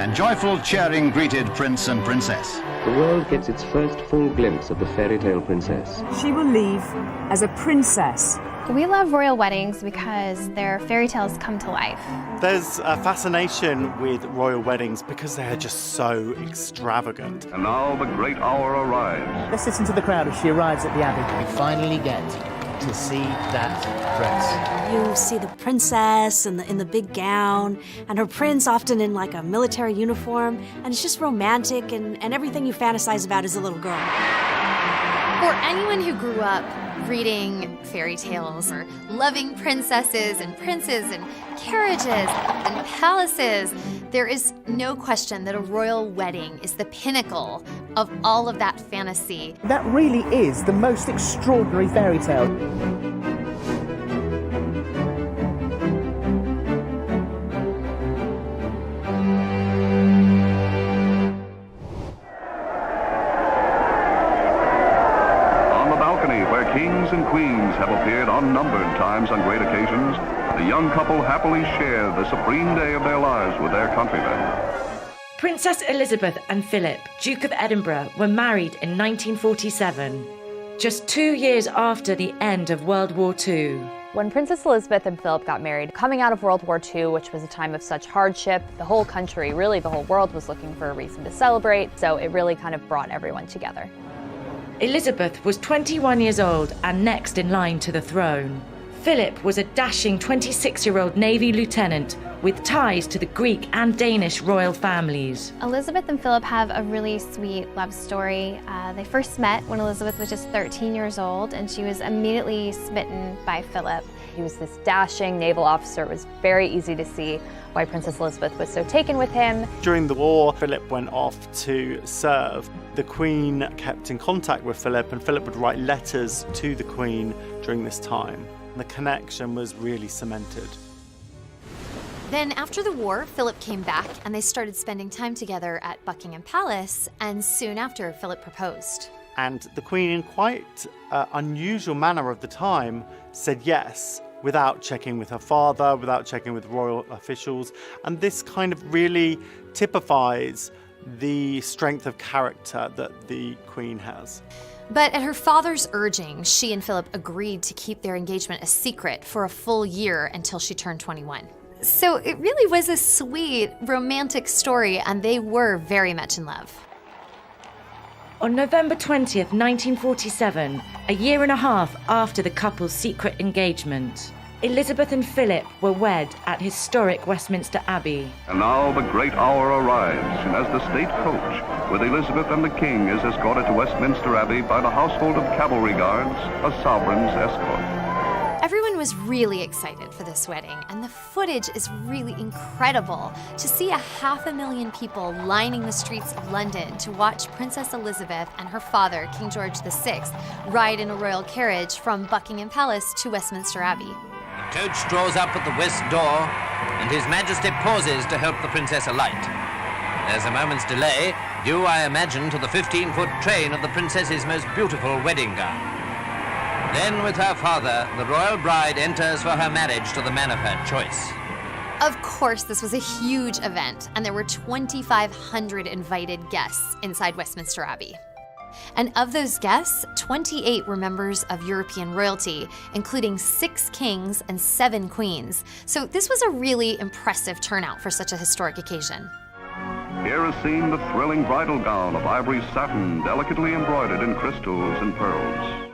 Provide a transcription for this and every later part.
and joyful cheering greeted Prince and Princess. The world gets its first full glimpse of the fairy tale princess. She will leave as a princess. We love royal weddings because their fairy tales come to life. There's a fascination with royal weddings because they are just so extravagant. And now the great hour arrives. Let's listen to the crowd as she arrives at the Abbey. We finally get to see that dress. You see the princess in the big gown, and her prince often in like a military uniform, and it's just romantic and everything you fantasize about as a little girl. For anyone who grew up reading fairy tales or loving princesses and princes and carriages and palaces, there is no question that a royal wedding is the pinnacle of all of that fantasy. That really is the most extraordinary fairy tale. Kings and queens have appeared unnumbered times on great occasions. The young couple happily share the supreme day of their lives with their countrymen. Princess Elizabeth and Philip, Duke of Edinburgh, were married in 1947, just 2 years after the end of World War II. When Princess Elizabeth and Philip got married, coming out of World War II, which was a time of such hardship, the whole country, really the whole world, was looking for a reason to celebrate, so it really kind of brought everyone together. Elizabeth was 21 years old and next in line to the throne. Philip was a dashing 26-year-old Navy lieutenant with ties to the Greek and Danish royal families. Elizabeth and Philip have a really sweet love story. They first met when Elizabeth was just 13 years old, and she was immediately smitten by Philip. He was this dashing naval officer. It was very easy to see why Princess Elizabeth was so taken with him. During the war, Philip went off to serve. The Queen kept in contact with Philip, and Philip would write letters to the Queen during this time. The connection was really cemented. Then after the war, Philip came back and they started spending time together at Buckingham Palace, and soon after, Philip proposed. And the Queen, in quite unusual manner of the time, said yes, without checking with her father, without checking with royal officials. And this kind of really typifies the strength of character that the Queen has. But at her father's urging, she and Philip agreed to keep their engagement a secret for a full year until she turned 21. So it really was a sweet, romantic story, and they were very much in love. On November 20th, 1947, a year and a half after the couple's secret engagement, Elizabeth and Philip were wed at historic Westminster Abbey. And now the great hour arrives, and as the state coach with Elizabeth and the King is escorted to Westminster Abbey by the household of cavalry guards, a sovereign's escort. Everyone was really excited for this wedding, and the footage is really incredible. To see 500,000 people lining the streets of London to watch Princess Elizabeth and her father, King George VI, ride in a royal carriage from Buckingham Palace to Westminster Abbey. The coach draws up at the west door, and His Majesty pauses to help the princess alight. There's a moment's delay, due, I imagine, to the 15-foot train of the princess's most beautiful wedding gown. Then, with her father, the royal bride enters for her marriage to the man of her choice. Of course, this was a huge event, and there were 2,500 invited guests inside Westminster Abbey. And of those guests, 28 were members of European royalty, including 6 kings and 7 queens. So this was a really impressive turnout for such a historic occasion. Here is seen the thrilling bridal gown of ivory satin, delicately embroidered in crystals and pearls.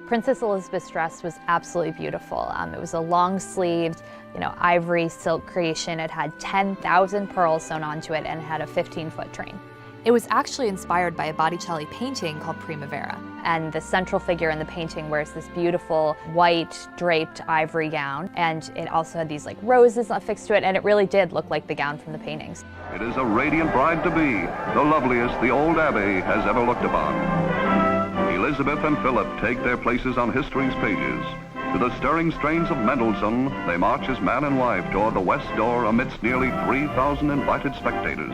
Princess Elizabeth's dress was absolutely beautiful. It was a long-sleeved, ivory silk creation. It had 10,000 pearls sewn onto it and had a 15-foot train. It was actually inspired by a Botticelli painting called Primavera. And the central figure in the painting wears this beautiful white draped ivory gown, and it also had these roses affixed to it, and it really did look like the gown from the paintings. It is a radiant bride-to-be, the loveliest the old abbey has ever looked upon. Elizabeth and Philip take their places on history's pages. To the stirring strains of Mendelssohn, they march as man and wife toward the west door amidst nearly 3,000 invited spectators.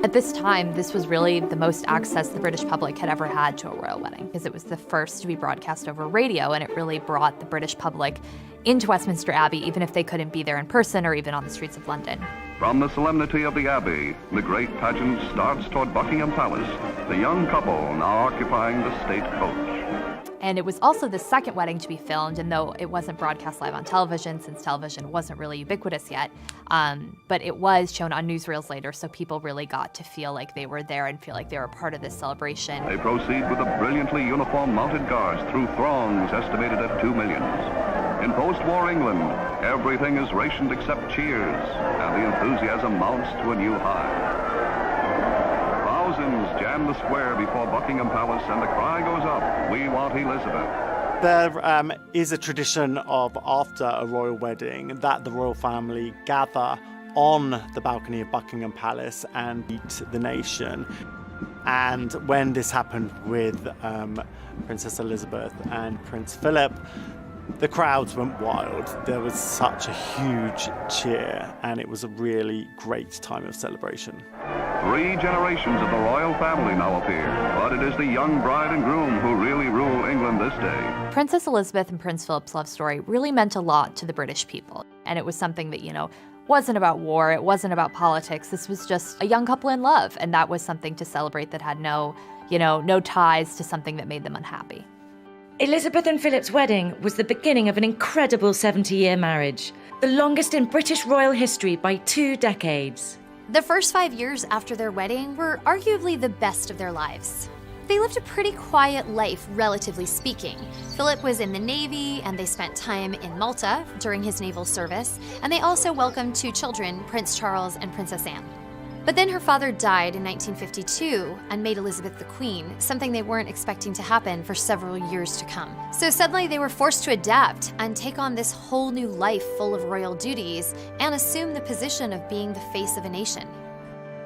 At this time, this was really the most access the British public had ever had to a royal wedding, because it was the first to be broadcast over radio, and it really brought the British public into Westminster Abbey, even if they couldn't be there in person or even on the streets of London. From the solemnity of the Abbey, the great pageant starts toward Buckingham Palace, the young couple now occupying the state coach. And it was also the second wedding to be filmed, and though it wasn't broadcast live on television, since television wasn't really ubiquitous yet, but it was shown on newsreels later, so people really got to feel like they were there and feel like they were part of this celebration. They proceed with a brilliantly uniformed mounted guards through throngs estimated at 2 million. In post-war England, everything is rationed except cheers, and the enthusiasm mounts to a new high. Thousands jam the square before Buckingham Palace, and the cry goes up, "We want Elizabeth." There is a tradition of, after a royal wedding, that the royal family gather on the balcony of Buckingham Palace and meet the nation. And when this happened with Princess Elizabeth and Prince Philip, the crowds went wild. There was such a huge cheer, and it was a really great time of celebration. 3 generations of the royal family now appear, but it is the young bride and groom who really rule England this day. Princess Elizabeth and Prince Philip's love story really meant a lot to the British people. And it was something that, wasn't about war, it wasn't about politics. This was just a young couple in love, and that was something to celebrate that had no ties to something that made them unhappy. Elizabeth and Philip's wedding was the beginning of an incredible 70-year marriage, the longest in British royal history by 2 decades. The first 5 years after their wedding were arguably the best of their lives. They lived a pretty quiet life, relatively speaking. Philip was in the Navy, and they spent time in Malta during his naval service, and they also welcomed 2 children, Prince Charles and Princess Anne. But then her father died in 1952 and made Elizabeth the Queen, something they weren't expecting to happen for several years to come. So suddenly they were forced to adapt and take on this whole new life full of royal duties and assume the position of being the face of a nation.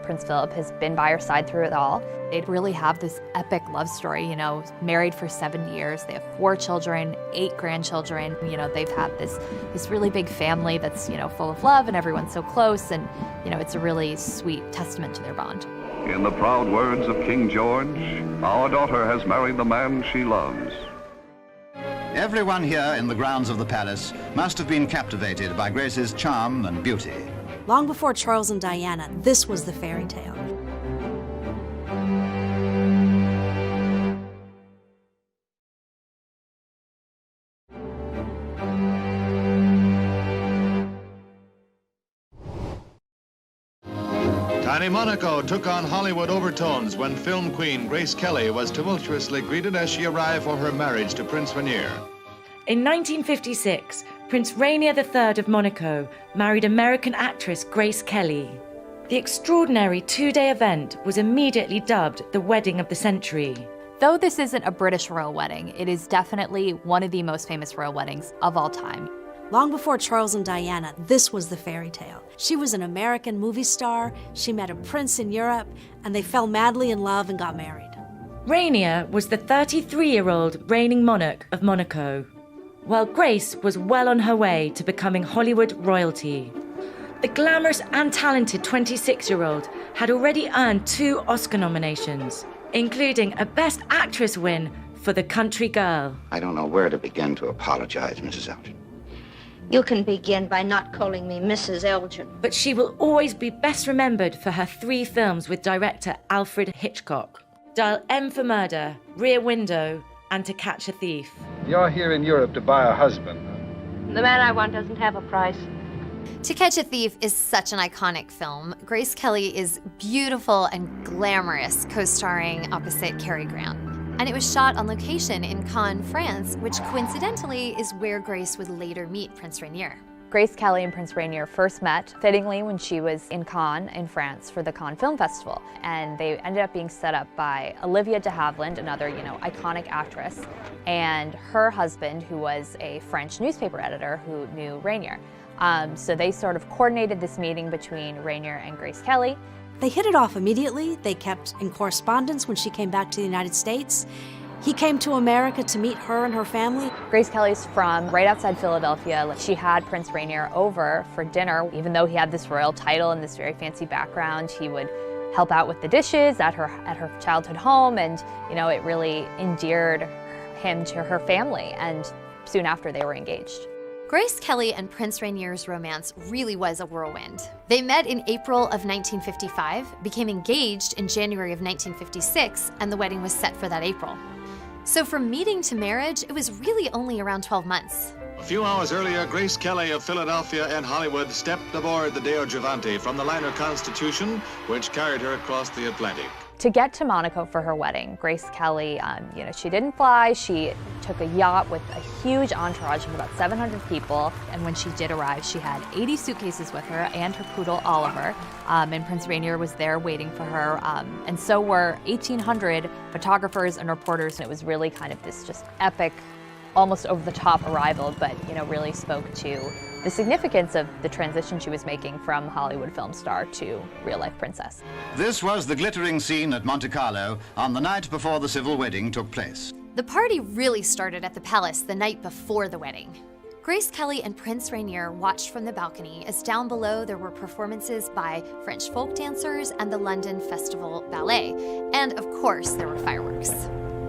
Prince Philip has been by her side through it all. They really have this epic love story, married for 7 years. They have 4 children, 8 grandchildren. They've had this really big family that's, full of love, and everyone's so close, and, it's a really sweet testament to their bond. In the proud words of King George, our daughter has married the man she loves. Everyone here in the grounds of the palace must have been captivated by Grace's charm and beauty. Long before Charles and Diana, this was the fairy tale. Tiny Monaco took on Hollywood overtones when film queen Grace Kelly was tumultuously greeted as she arrived for her marriage to Prince Rainier. In 1956, Prince Rainier III of Monaco married American actress Grace Kelly. The extraordinary 2-day event was immediately dubbed the wedding of the century. Though this isn't a British royal wedding, it is definitely one of the most famous royal weddings of all time. Long before Charles and Diana, this was the fairy tale. She was an American movie star, she met a prince in Europe, and they fell madly in love and got married. Rainier was the 33-year-old reigning monarch of Monaco, while Grace was well on her way to becoming Hollywood royalty. The glamorous and talented 26-year-old had already earned 2 Oscar nominations, including a Best Actress win for The Country Girl. I don't know where to begin to apologize, Mrs. Elgin. You can begin by not calling me Mrs. Elgin. But she will always be best remembered for her 3 films with director Alfred Hitchcock: Dial M for Murder, Rear Window, and To Catch a Thief. You're here in Europe to buy a husband. The man I want doesn't have a price. To Catch a Thief is such an iconic film. Grace Kelly is beautiful and glamorous, co-starring opposite Cary Grant. And it was shot on location in Cannes, France, which coincidentally is where Grace would later meet Prince Rainier. Grace Kelly and Prince Rainier first met, fittingly, when she was in Cannes in France for the Cannes Film Festival. And they ended up being set up by Olivia de Havilland, another, iconic actress, and her husband, who was a French newspaper editor who knew Rainier. So they sort of coordinated this meeting between Rainier and Grace Kelly. They hit it off immediately. They kept in correspondence when she came back to the United States. He came to America to meet her and her family. Grace Kelly's from right outside Philadelphia. She had Prince Rainier over for dinner. Even though he had this royal title and this very fancy background, he would help out with the dishes at her childhood home, and it really endeared him to her family, and soon after they were engaged. Grace Kelly and Prince Rainier's romance really was a whirlwind. They met in April of 1955, became engaged in January of 1956, and the wedding was set for that April. So from meeting to marriage, it was really only around 12 months. A few hours earlier, Grace Kelly of Philadelphia and Hollywood stepped aboard the Deo Gigante from the liner Constitution, which carried her across the Atlantic. To get to Monaco for her wedding, Grace Kelly, she didn't fly. She took a yacht with a huge entourage of about 700 people. And when she did arrive, she had 80 suitcases with her and her poodle, Oliver. And Prince Rainier was there waiting for her. And so were 1,800 photographers and reporters. And it was really kind of this just epic, almost over-the-top arrival, but really spoke to the significance of the transition she was making from Hollywood film star to real-life princess. This was the glittering scene at Monte Carlo on the night before the civil wedding took place. The party really started at the palace the night before the wedding. Grace Kelly and Prince Rainier watched from the balcony as down below there were performances by French folk dancers and the London Festival Ballet, and of course there were fireworks.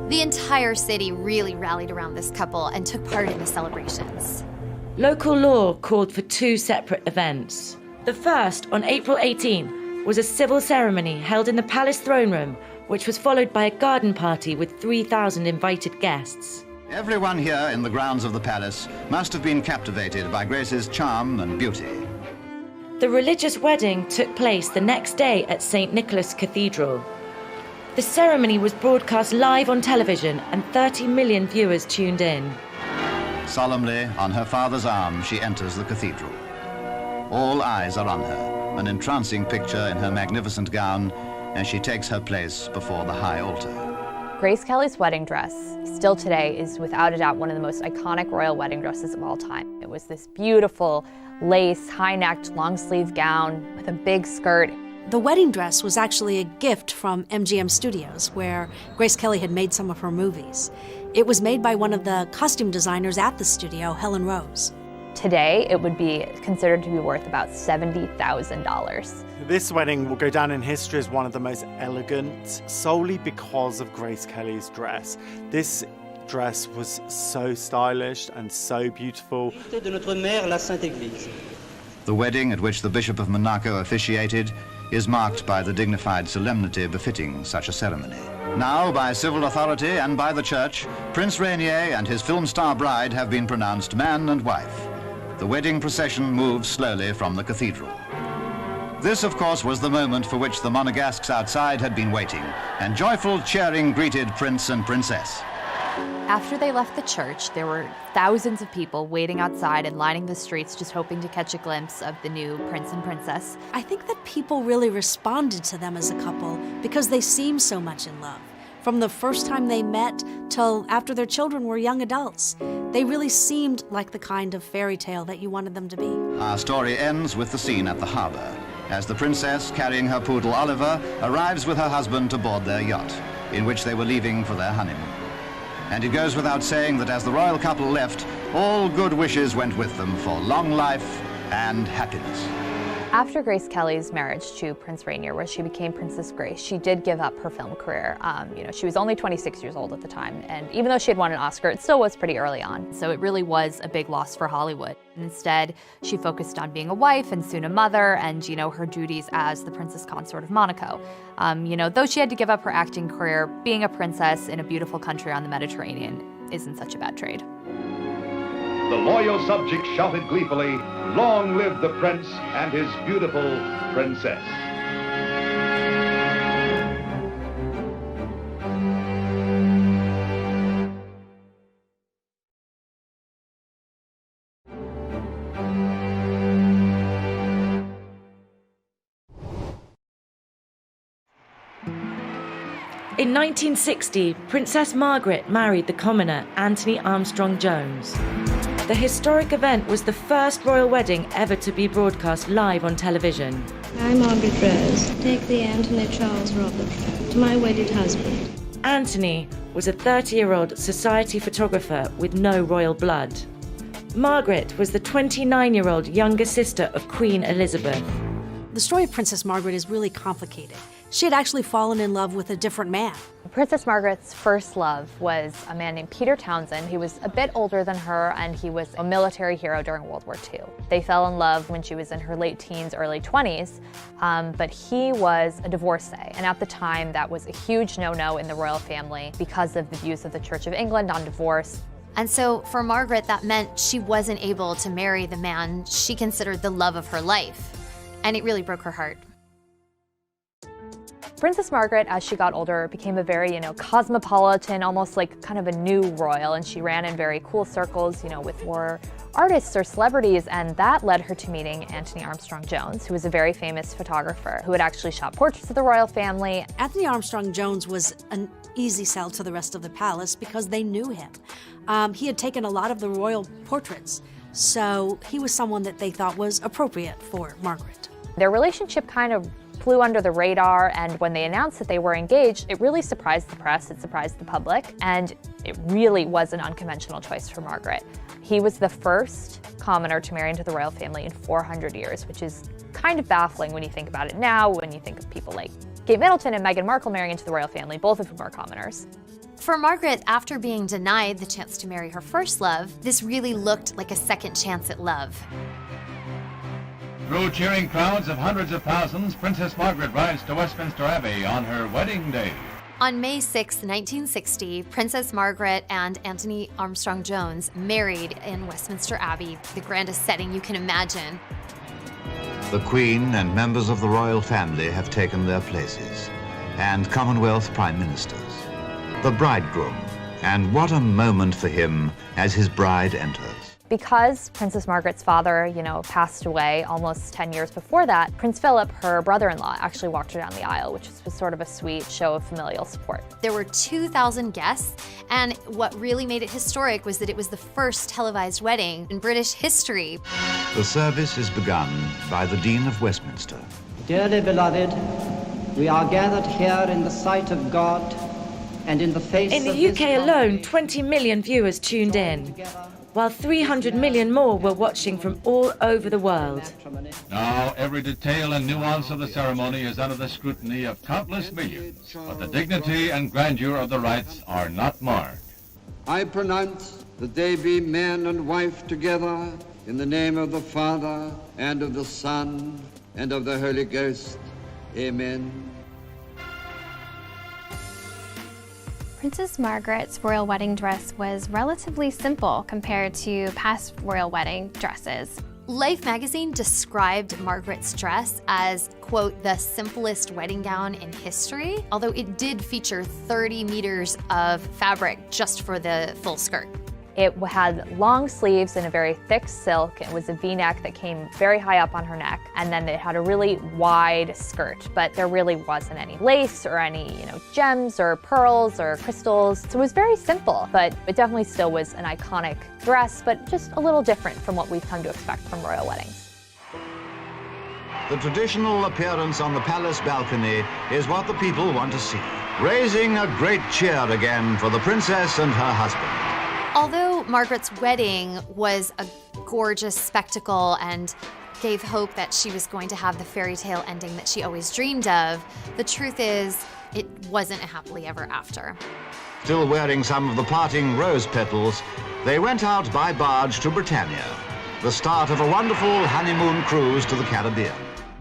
The entire city really rallied around this couple and took part in the celebrations. Local law called for two separate events. The first, on April 18, was a civil ceremony held in the palace throne room, which was followed by a garden party with 3,000 invited guests. Everyone here in the grounds of the palace must have been captivated by Grace's charm and beauty. The religious wedding took place the next day at St. Nicholas Cathedral. The ceremony was broadcast live on television and 30 million viewers tuned in. Solemnly, on her father's arm, she enters the cathedral. All eyes are on her, an entrancing picture in her magnificent gown, as she takes her place before the high altar. Grace Kelly's wedding dress, still today, is without a doubt one of the most iconic royal wedding dresses of all time. It was this beautiful lace, high-necked, long-sleeve gown with a big skirt. The wedding dress was actually a gift from MGM Studios, where Grace Kelly had made some of her movies. It was made by one of the costume designers at the studio, Helen Rose. Today, it would be considered to be worth about $70,000. This wedding will go down in history as one of the most elegant, solely because of Grace Kelly's dress. This dress was so stylish and so beautiful. The wedding, at which the Bishop of Monaco officiated, is marked by the dignified solemnity befitting such a ceremony. Now, by civil authority and by the church, Prince Rainier and his film star bride have been pronounced man and wife. The wedding procession moves slowly from the cathedral. This, of course, was the moment for which the Monegasques outside had been waiting, and joyful cheering greeted Prince and Princess. After they left the church, there were thousands of people waiting outside and lining the streets just hoping to catch a glimpse of the new prince and princess. I think that people really responded to them as a couple because they seemed so much in love. From the first time they met till after their children were young adults, they really seemed like the kind of fairy tale that you wanted them to be. Our story ends with the scene at the harbor, as the princess, carrying her poodle Oliver, arrives with her husband to board their yacht, in which they were leaving for their honeymoon. And it goes without saying that as the royal couple left, all good wishes went with them for long life and happiness. After Grace Kelly's marriage to Prince Rainier, where she became Princess Grace, she did give up her film career. She was only 26 years old at the time, and even though she had won an Oscar, it still was pretty early on. So it really was a big loss for Hollywood. Instead, she focused on being a wife and soon a mother and, her duties as the Princess Consort of Monaco. Though she had to give up her acting career, being a princess in a beautiful country on the Mediterranean isn't such a bad trade. The loyal subjects shouted gleefully, "Long live the prince and his beautiful princess." In 1960, Princess Margaret married the commoner Anthony Armstrong Jones. The historic event was the first royal wedding ever to be broadcast live on television. I, Margaret Rose, take thee, Anthony Charles Robert, to my wedded husband. Anthony was a 30-year-old society photographer with no royal blood. Margaret was the 29-year-old younger sister of Queen Elizabeth. The story of Princess Margaret is really complicated. she had actually fallen in love with a different man. Princess Margaret's first love was a man named Peter Townsend. He was a bit older than her, and he was a military hero during World War II. They fell in love when she was in her late teens, early 20s, but he was a divorcee. And at the time, that was a huge no-no in the royal family because of the views of the Church of England on divorce. And so for Margaret, that meant she wasn't able to marry the man she considered the love of her life. And it really broke her heart. Princess Margaret, as she got older, became a very, cosmopolitan, almost like kind of a new royal, and she ran in very cool circles, with more artists or celebrities, and that led her to meeting Anthony Armstrong-Jones, who was a very famous photographer who had actually shot portraits of the royal family. Anthony Armstrong-Jones was an easy sell to the rest of the palace because they knew him. He had taken a lot of the royal portraits, so he was someone that they thought was appropriate for Margaret. Their relationship kind of flew under the radar, and when they announced that they were engaged, it really surprised the press, it surprised the public, and it really was an unconventional choice for Margaret. He was the first commoner to marry into the royal family in 400 years, which is kind of baffling when you think about it now, when you think of people like Kate Middleton and Meghan Markle marrying into the royal family, both of whom are commoners. For Margaret, after being denied the chance to marry her first love, this really looked like a second chance at love. Through cheering crowds of hundreds of thousands, Princess Margaret rides to Westminster Abbey on her wedding day. On May 6, 1960, Princess Margaret and Anthony Armstrong-Jones married in Westminster Abbey, the grandest setting you can imagine. The Queen and members of the royal family have taken their places, and Commonwealth Prime Ministers. The bridegroom, and what a moment for him as his bride enters. Because Princess Margaret's father, passed away almost 10 years before that, Prince Philip, her brother-in-law, actually walked her down the aisle, which was sort of a sweet show of familial support. There were 2,000 guests, and what really made it historic was that it was the first televised wedding in British history. The service is begun by the Dean of Westminster. Dearly beloved, we are gathered here in the sight of God and in the face of In the UK alone, 20 million viewers tuned in, while 300 million more were watching from all over the world. Now, every detail and nuance of the ceremony is under the scrutiny of countless millions, but the dignity and grandeur of the rites are not marred. I pronounce that they be man and wife together in the name of the Father, and of the Son, and of the Holy Ghost. Amen. Princess Margaret's royal wedding dress was relatively simple compared to past royal wedding dresses. Life magazine described Margaret's dress as, quote, the simplest wedding gown in history, although it did feature 30 meters of fabric just for the full skirt. It had long sleeves and a very thick silk. It was a V-neck that came very high up on her neck, and then it had a really wide skirt, but there really wasn't any lace or any, gems or pearls or crystals. So it was very simple, but it definitely still was an iconic dress, but just a little different from what we've come to expect from royal weddings. The traditional appearance on the palace balcony is what the people want to see, raising a great cheer again for the princess and her husband. Although Margaret's wedding was a gorgeous spectacle and gave hope that she was going to have the fairy tale ending that she always dreamed of, the truth is, it wasn't a happily ever after. Still wearing some of the parting rose petals, they went out by barge to Britannia, the start of a wonderful honeymoon cruise to the Caribbean.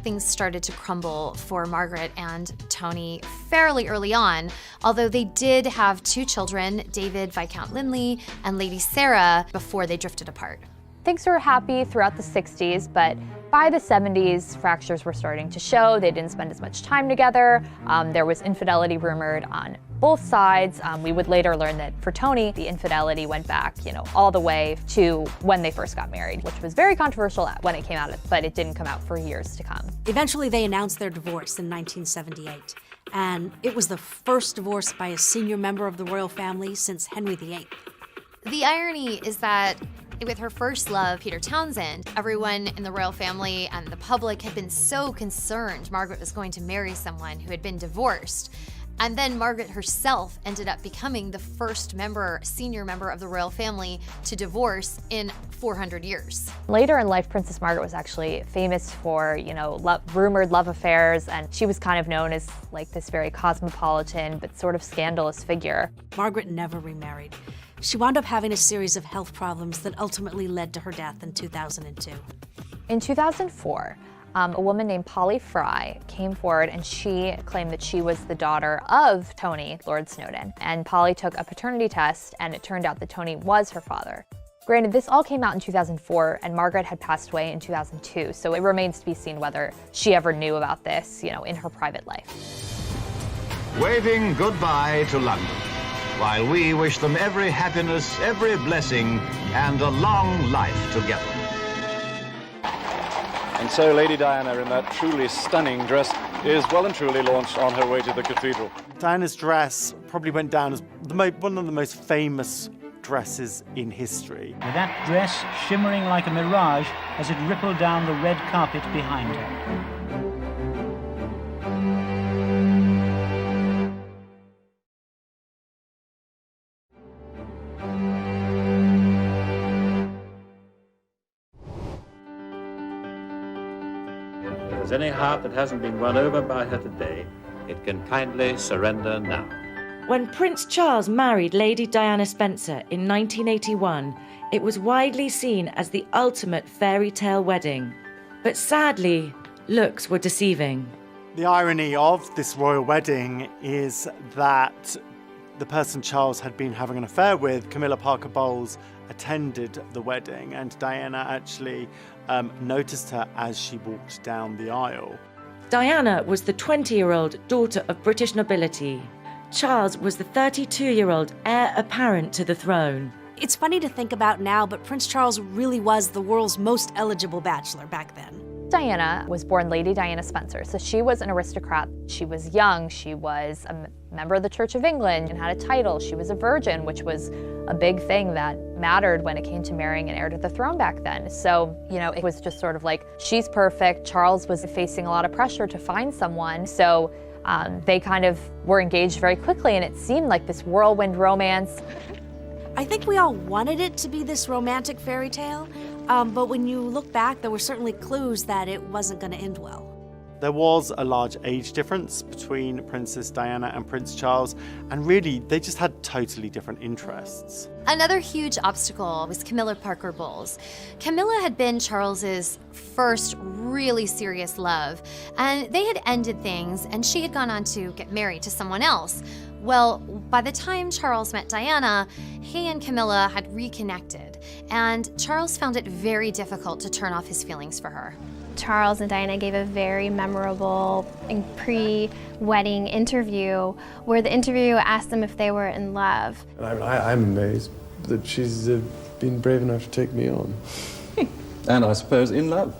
Things started to crumble for Margaret and Tony fairly early on, although they did have 2 children, David Viscount Linley and Lady Sarah, before they drifted apart. Things were happy throughout the 60s, but by the 70s, fractures were starting to show. They didn't spend as much time together. There was infidelity rumored on both sides. We would later learn that for Tony, the infidelity went back, all the way to when they first got married, which was very controversial when it came out, but it didn't come out for years to come. Eventually, they announced their divorce in 1978, and it was the first divorce by a senior member of the royal family since Henry VIII. The irony is that with her first love, Peter Townsend, everyone in the royal family and the public had been so concerned Margaret was going to marry someone who had been divorced. And then Margaret herself ended up becoming the first senior member of the royal family to divorce in 400 years. Later in life, Princess Margaret was actually famous for, rumored love affairs, and she was kind of known as like this very cosmopolitan but sort of scandalous figure. Margaret never remarried. She wound up having a series of health problems that ultimately led to her death in 2002. In 2004, a woman named Polly Fry came forward and she claimed that she was the daughter of Tony, Lord Snowdon. And Polly took a paternity test and it turned out that Tony was her father. Granted, this all came out in 2004 and Margaret had passed away in 2002, so it remains to be seen whether she ever knew about this, in her private life. Waving goodbye to London, while we wish them every happiness, every blessing, and a long life together. And so Lady Diana, in that truly stunning dress, is well and truly launched on her way to the cathedral. Diana's dress probably went down as one of the most famous dresses in history. With that dress shimmering like a mirage as it rippled down the red carpet behind her. If there's any heart that hasn't been won over by her today, it can kindly surrender now. When Prince Charles married Lady Diana Spencer in 1981, it was widely seen as the ultimate fairy tale wedding. But sadly, looks were deceiving. The irony of this royal wedding is that the person Charles had been having an affair with, Camilla Parker Bowles, attended the wedding, and Diana actually noticed her as she walked down the aisle. Diana was the 20-year-old daughter of British nobility. Charles was the 32-year-old heir apparent to the throne. It's funny to think about now, but Prince Charles really was the world's most eligible bachelor back then. Diana was born Lady Diana Spencer, so she was an aristocrat. She was young, she was a member of the Church of England and had a title. She was a virgin, which was a big thing that mattered when it came to marrying an heir to the throne back then. So, it was just sort of like, she's perfect. Charles was facing a lot of pressure to find someone, so they kind of were engaged very quickly, and it seemed like this whirlwind romance. I think we all wanted it to be this romantic fairy tale, but when you look back, there were certainly clues that it wasn't going to end well. There was a large age difference between Princess Diana and Prince Charles, and really, they just had totally different interests. Another huge obstacle was Camilla Parker Bowles. Camilla had been Charles's first really serious love, and they had ended things, and she had gone on to get married to someone else. Well, by the time Charles met Diana, he and Camilla had reconnected, and Charles found it very difficult to turn off his feelings for her. Charles and Diana gave a very memorable pre-wedding interview where the interviewer asked them if they were in love. I'm amazed that she's been brave enough to take me on. And I suppose in love.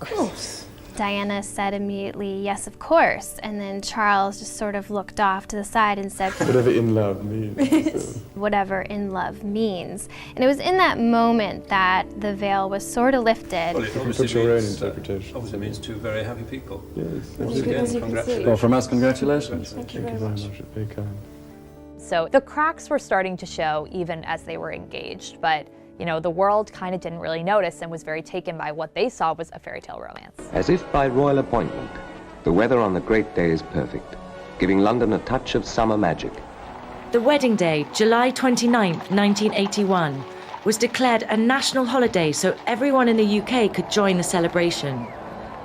Of course. Diana said immediately, yes, of course. And then Charles just sort of looked off to the side and said, whatever in love means. Whatever in love means. And it was in that moment that the veil was sort of lifted. Well, it obviously put your own interpretation. Obviously means two very happy people. Yes. Again, congratulations. Well, from us, congratulations. Thank you very much. Very kind. So the cracks were starting to show even as they were engaged, but the world kind of didn't really notice and was very taken by what they saw was a fairy tale romance. As if by royal appointment, the weather on the great day is perfect, giving London a touch of summer magic. The wedding day, July 29th, 1981, was declared a national holiday so everyone in the UK could join the celebration.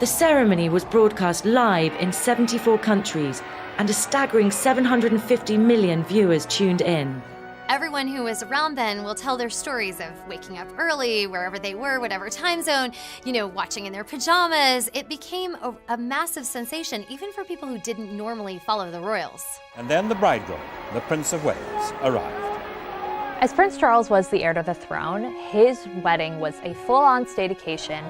The ceremony was broadcast live in 74 countries, and a staggering 750 million viewers tuned in. Everyone who was around then will tell their stories of waking up early, wherever they were, whatever time zone, watching in their pajamas. It became a massive sensation, even for people who didn't normally follow the royals. And then the bridegroom, the Prince of Wales, arrived. As Prince Charles was the heir to the throne, his wedding was a full-on state occasion.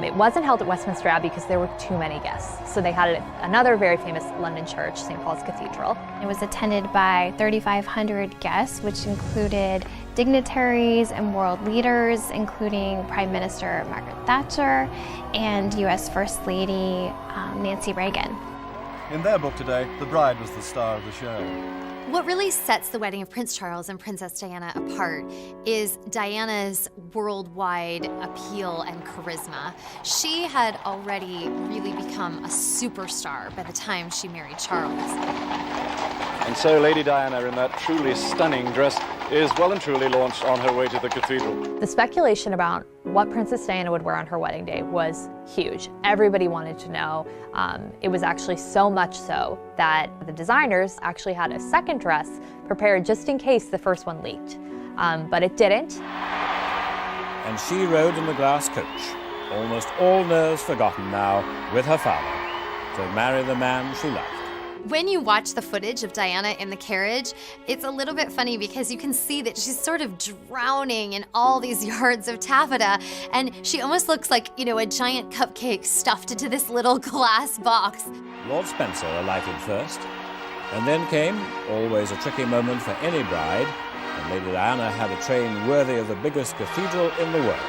It wasn't held at Westminster Abbey because there were too many guests. So they had it at another very famous London church, St. Paul's Cathedral. It was attended by 3,500 guests, which included dignitaries and world leaders, including Prime Minister Margaret Thatcher and U.S. First Lady Nancy Reagan. In their book today, the bride was the star of the show. What really sets the wedding of Prince Charles and Princess Diana apart is Diana's worldwide appeal and charisma. She had already really become a superstar by the time she married Charles. And so Lady Diana, in that truly stunning dress, is well and truly launched on her way to the cathedral. The speculation about what Princess Diana would wear on her wedding day was huge. Everybody wanted to know. It was actually so much so that the designers actually had a second dress prepared just in case the first one leaked. But it didn't. And she rode in the glass coach, almost all nerves forgotten now, with her father, to marry the man she loved. When you watch the footage of Diana in the carriage, it's a little bit funny because you can see that she's sort of drowning in all these yards of taffeta, and she almost looks like, you know, a giant cupcake stuffed into this little glass box. Lord Spencer alighted first, and then came, always a tricky moment for any bride, and Lady Diana had a train worthy of the biggest cathedral in the world,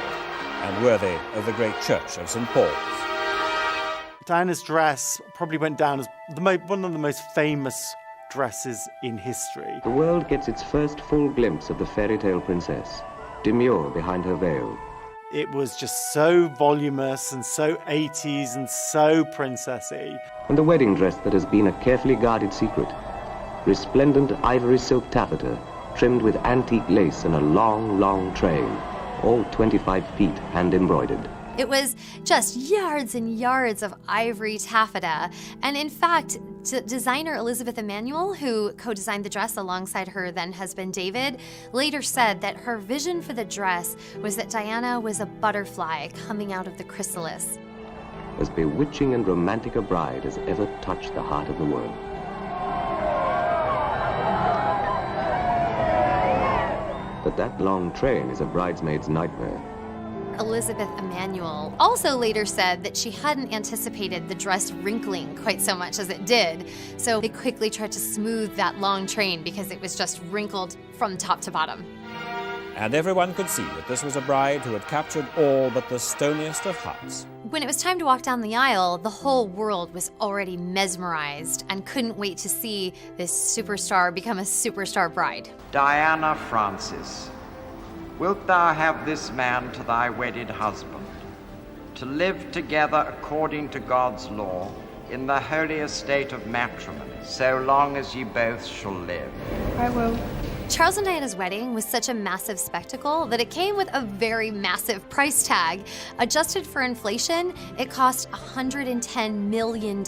and worthy of the great church of St. Paul's. Diana's dress probably went down as one of the most famous dresses in history. The world gets its first full glimpse of the fairy tale princess, demure behind her veil. It was just so voluminous and so 80s and so princessy. And the wedding dress that has been a carefully guarded secret. Resplendent ivory silk taffeta, trimmed with antique lace and a long, long train, all 25 feet hand embroidered. It was just yards and yards of ivory taffeta. And in fact, designer Elizabeth Emanuel, who co-designed the dress alongside her then husband David, later said that her vision for the dress was that Diana was a butterfly coming out of the chrysalis. As bewitching and romantic a bride as ever touched the heart of the world. But that long train is a bridesmaid's nightmare. Elizabeth Emanuel also later said that she hadn't anticipated the dress wrinkling quite so much as it did, so they quickly tried to smooth that long train because it was just wrinkled from top to bottom. And everyone could see that this was a bride who had captured all but the stoniest of hearts. When it was time to walk down the aisle, the whole world was already mesmerized and couldn't wait to see this superstar become a superstar bride. Diana Francis, wilt thou have this man to thy wedded husband, to live together according to God's law, in the holy estate of matrimony, so long as ye both shall live? I will. Charles and Diana's wedding was such a massive spectacle that it came with a very massive price tag. Adjusted for inflation, it cost $110 million,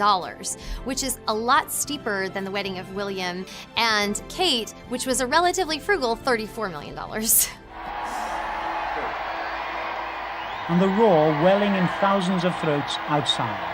which is a lot steeper than the wedding of William and Kate, which was a relatively frugal $34 million. And the roar welling in thousands of throats outside.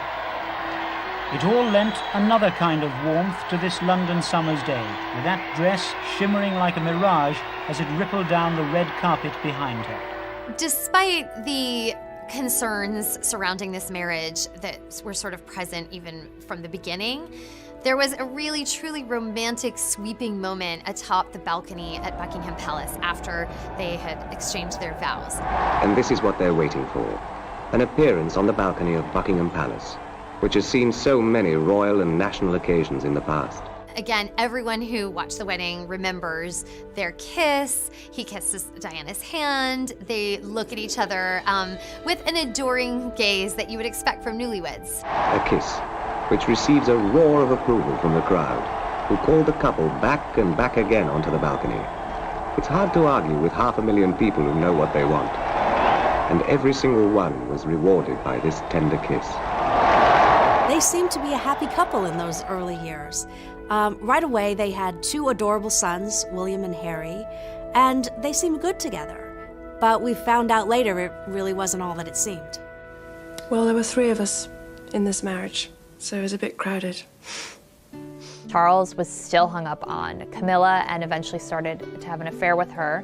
It all lent another kind of warmth to this London summer's day, with that dress shimmering like a mirage as it rippled down the red carpet behind her. Despite the concerns surrounding this marriage that were sort of present even from the beginning, there was a really, truly romantic sweeping moment atop the balcony at Buckingham Palace after they had exchanged their vows. And this is what they're waiting for. An appearance on the balcony of Buckingham Palace, which has seen so many royal and national occasions in the past. Again, everyone who watched the wedding remembers their kiss. He kisses Diana's hand. They look at each other with an adoring gaze that you would expect from newlyweds. A kiss, which receives a roar of approval from the crowd, who call the couple back and back again onto the balcony. It's hard to argue with 500,000 people who know what they want. And every single one was rewarded by this tender kiss. They seemed to be a happy couple in those early years. Right away, they had 2 adorable sons, William and Harry, and they seemed good together. But we found out later it really wasn't all that it seemed. Well, there were 3 of us in this marriage, so it was a bit crowded. Charles was still hung up on Camilla and eventually started to have an affair with her.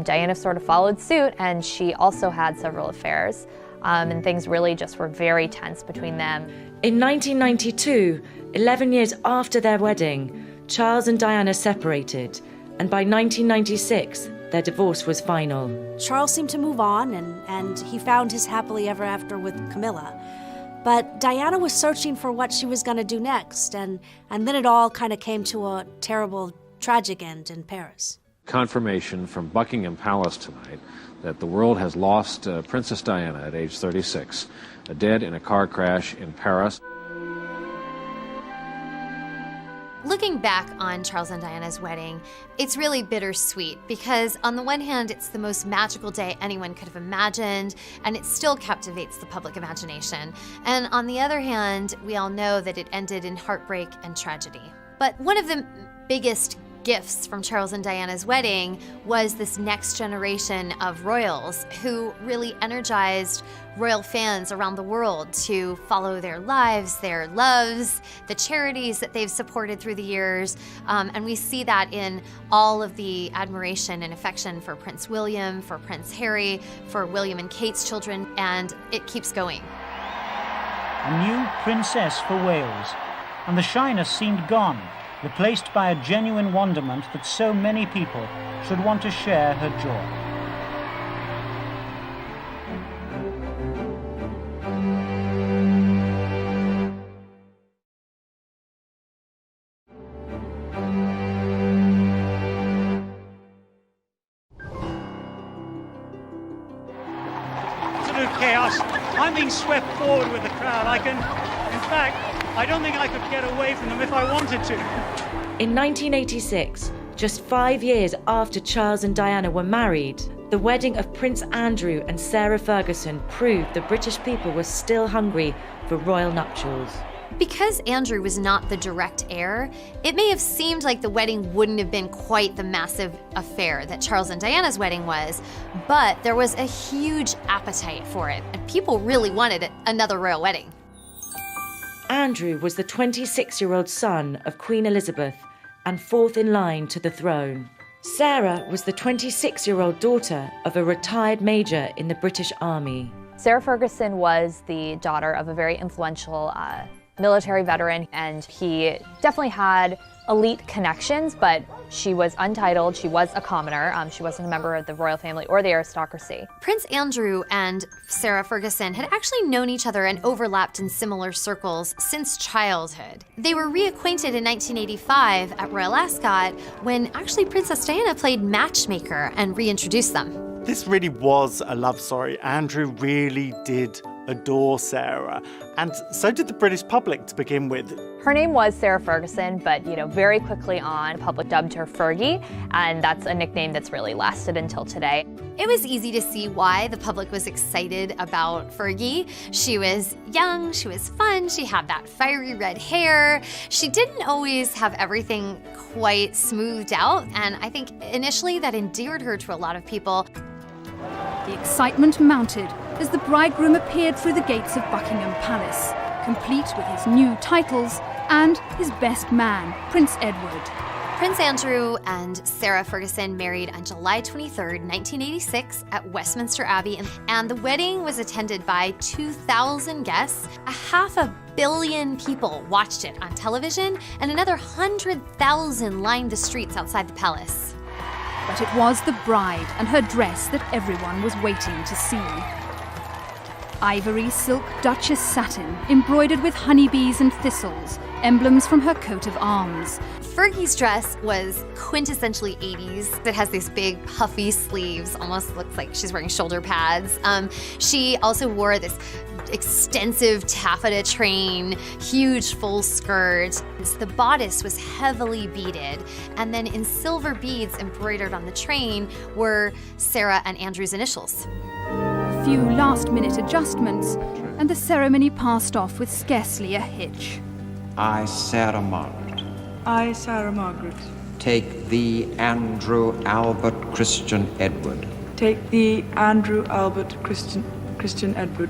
Diana sort of followed suit, and she also had several affairs. And things really just were very tense between them. In 1992, 11 years after their wedding, Charles and Diana separated, and by 1996, their divorce was final. Charles seemed to move on, and he found his happily ever after with Camilla. But Diana was searching for what she was going to do next, and then it all kind of came to a terrible, tragic end in Paris. Confirmation from Buckingham Palace tonight that the world has lost Princess Diana at age 36, dead in a car crash in Paris. Looking back on Charles and Diana's wedding, it's really bittersweet because on the one hand, it's the most magical day anyone could have imagined, and it still captivates the public imagination. And on the other hand, we all know that it ended in heartbreak and tragedy. But one of the biggest gifts from Charles and Diana's wedding was this next generation of royals who really energized royal fans around the world to follow their lives, their loves, the charities that they've supported through the years. And we see that in all of the admiration and affection for Prince William, for Prince Harry, for William and Kate's children, and it keeps going. A new princess for Wales, and the shyness seemed gone, replaced by a genuine wonderment that so many people should want to share her joy. Absolute chaos. I'm being swept forward with the crowd. In fact, I don't think I could get away from them if I wanted to. In 1986, just 5 years after Charles and Diana were married, the wedding of Prince Andrew and Sarah Ferguson proved the British people were still hungry for royal nuptials. Because Andrew was not the direct heir, it may have seemed like the wedding wouldn't have been quite the massive affair that Charles and Diana's wedding was, but there was a huge appetite for it, and people really wanted another royal wedding. Andrew was the 26-year-old son of Queen Elizabeth and fourth in line to the throne. Sarah was the 26-year-old daughter of a retired major in the British Army. Sarah Ferguson was the daughter of a very influential military veteran, and he definitely had elite connections, but she was untitled, she was a commoner, she wasn't a member of the royal family or the aristocracy. Prince Andrew and Sarah Ferguson had actually known each other and overlapped in similar circles since childhood. They were reacquainted in 1985 at Royal Ascot when actually Princess Diana played matchmaker and reintroduced them. This really was a love story. Andrew really did adore Sarah, and so did the British public to begin with. Her name was Sarah Ferguson, but very quickly on, the public dubbed her Fergie, and that's a nickname that's really lasted until today. It was easy to see why the public was excited about Fergie. She was young, she was fun, she had that fiery red hair. She didn't always have everything quite smoothed out, and I think initially that endeared her to a lot of people. The excitement mounted as the bridegroom appeared through the gates of Buckingham Palace, complete with his new titles and his best man, Prince Edward. Prince Andrew and Sarah Ferguson married on July 23rd, 1986 at Westminster Abbey, and the wedding was attended by 2,000 guests. 500 million people watched it on television, and another 100,000 lined the streets outside the palace. But it was the bride and her dress that everyone was waiting to see. Ivory silk Duchess satin, embroidered with honeybees and thistles, emblems from her coat of arms. Fergie's dress was quintessentially 80s. It has these big puffy sleeves, almost looks like she's wearing shoulder pads. She also wore this extensive taffeta train, huge full skirt. The bodice was heavily beaded, and then in silver beads embroidered on the train were Sarah and Andrew's initials. A few last-minute adjustments, and the ceremony passed off with scarcely a hitch. I, Sarah Margaret. I, Sarah Margaret. Take thee, Andrew Albert Christian Edward. Take thee, Andrew Albert Christian Edward.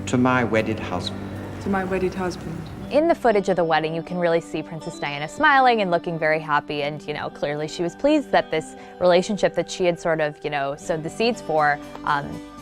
To my wedded husband. To my wedded husband. In the footage of the wedding, you can really see Princess Diana smiling and looking very happy, and clearly she was pleased that this relationship that she had sort of, sowed the seeds for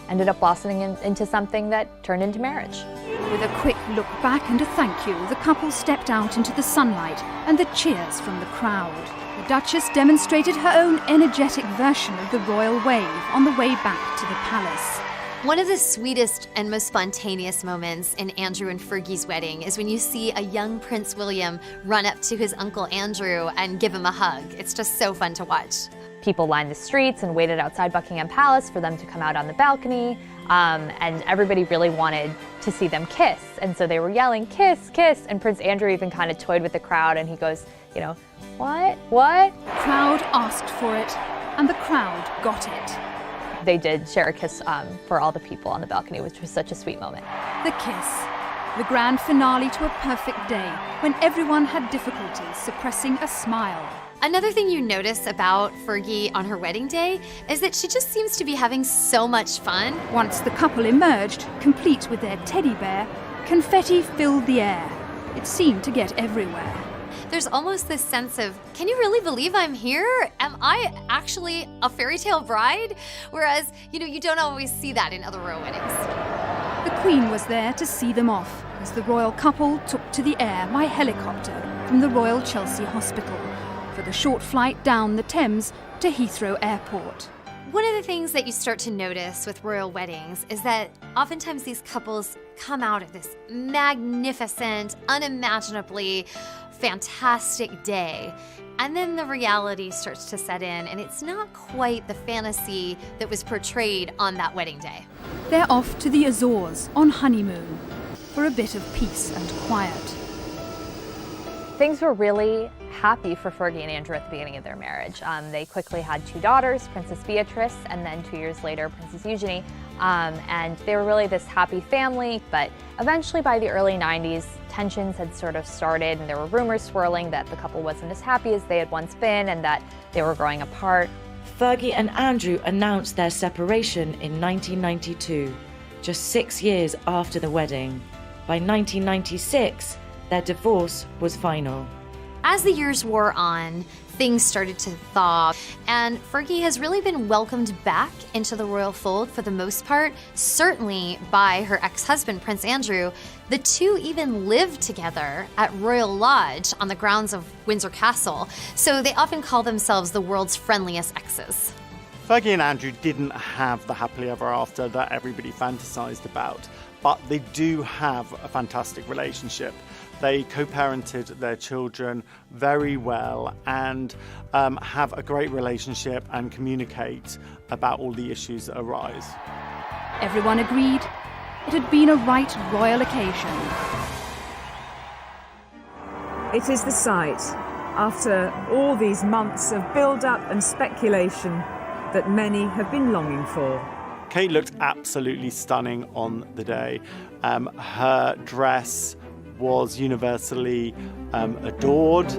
ended up blossoming into something that turned into marriage. With a quick look back and a thank you, the couple stepped out into the sunlight and the cheers from the crowd. The Duchess demonstrated her own energetic version of the royal wave on the way back to the palace. One of the sweetest and most spontaneous moments in Andrew and Fergie's wedding is when you see a young Prince William run up to his Uncle Andrew and give him a hug. It's just so fun to watch. People lined the streets and waited outside Buckingham Palace for them to come out on the balcony, and everybody really wanted to see them kiss. And so they were yelling, "Kiss, kiss," and Prince Andrew even kind of toyed with the crowd and he goes, you know, "What? What?" Crowd asked for it, and the crowd got it. They did share a kiss for all the people on the balcony, which was such a sweet moment. The kiss. The grand finale to a perfect day when everyone had difficulty suppressing a smile. Another thing you notice about Fergie on her wedding day is that she just seems to be having so much fun. Once the couple emerged, complete with their teddy bear, confetti filled the air. It seemed to get everywhere. There's almost this sense of, can you really believe I'm here? Am I actually a fairy tale bride? Whereas, you don't always see that in other royal weddings. The Queen was there to see them off as the royal couple took to the air by helicopter from the Royal Chelsea Hospital for the short flight down the Thames to Heathrow Airport. One of the things that you start to notice with royal weddings is that oftentimes these couples come out of this magnificent, unimaginably fantastic day, and then the reality starts to set in, and it's not quite the fantasy that was portrayed on that wedding day. They're off to the Azores on honeymoon for a bit of peace and quiet. Things were really happy for Fergie and Andrew at the beginning of their marriage. They quickly had 2 daughters, Princess Beatrice, and then 2 years later, Princess Eugenie. And they were really this happy family, but eventually by the early 90s, tensions had sort of started and there were rumors swirling that the couple wasn't as happy as they had once been and that they were growing apart. Fergie and Andrew announced their separation in 1992, just 6 years after the wedding. By 1996, their divorce was final. As the years wore on, things started to thaw, and Fergie has really been welcomed back into the royal fold for the most part, certainly by her ex-husband, Prince Andrew. The two even lived together at Royal Lodge on the grounds of Windsor Castle, so they often call themselves the world's friendliest exes. Fergie and Andrew didn't have the happily ever after that everybody fantasized about, but they do have a fantastic relationship. They co-parented their children very well and have a great relationship and communicate about all the issues that arise. Everyone agreed it had been a right royal occasion. It is the sight, after all these months of build-up and speculation, that many have been longing for. Kate looked absolutely stunning on the day. Her dress was universally adored.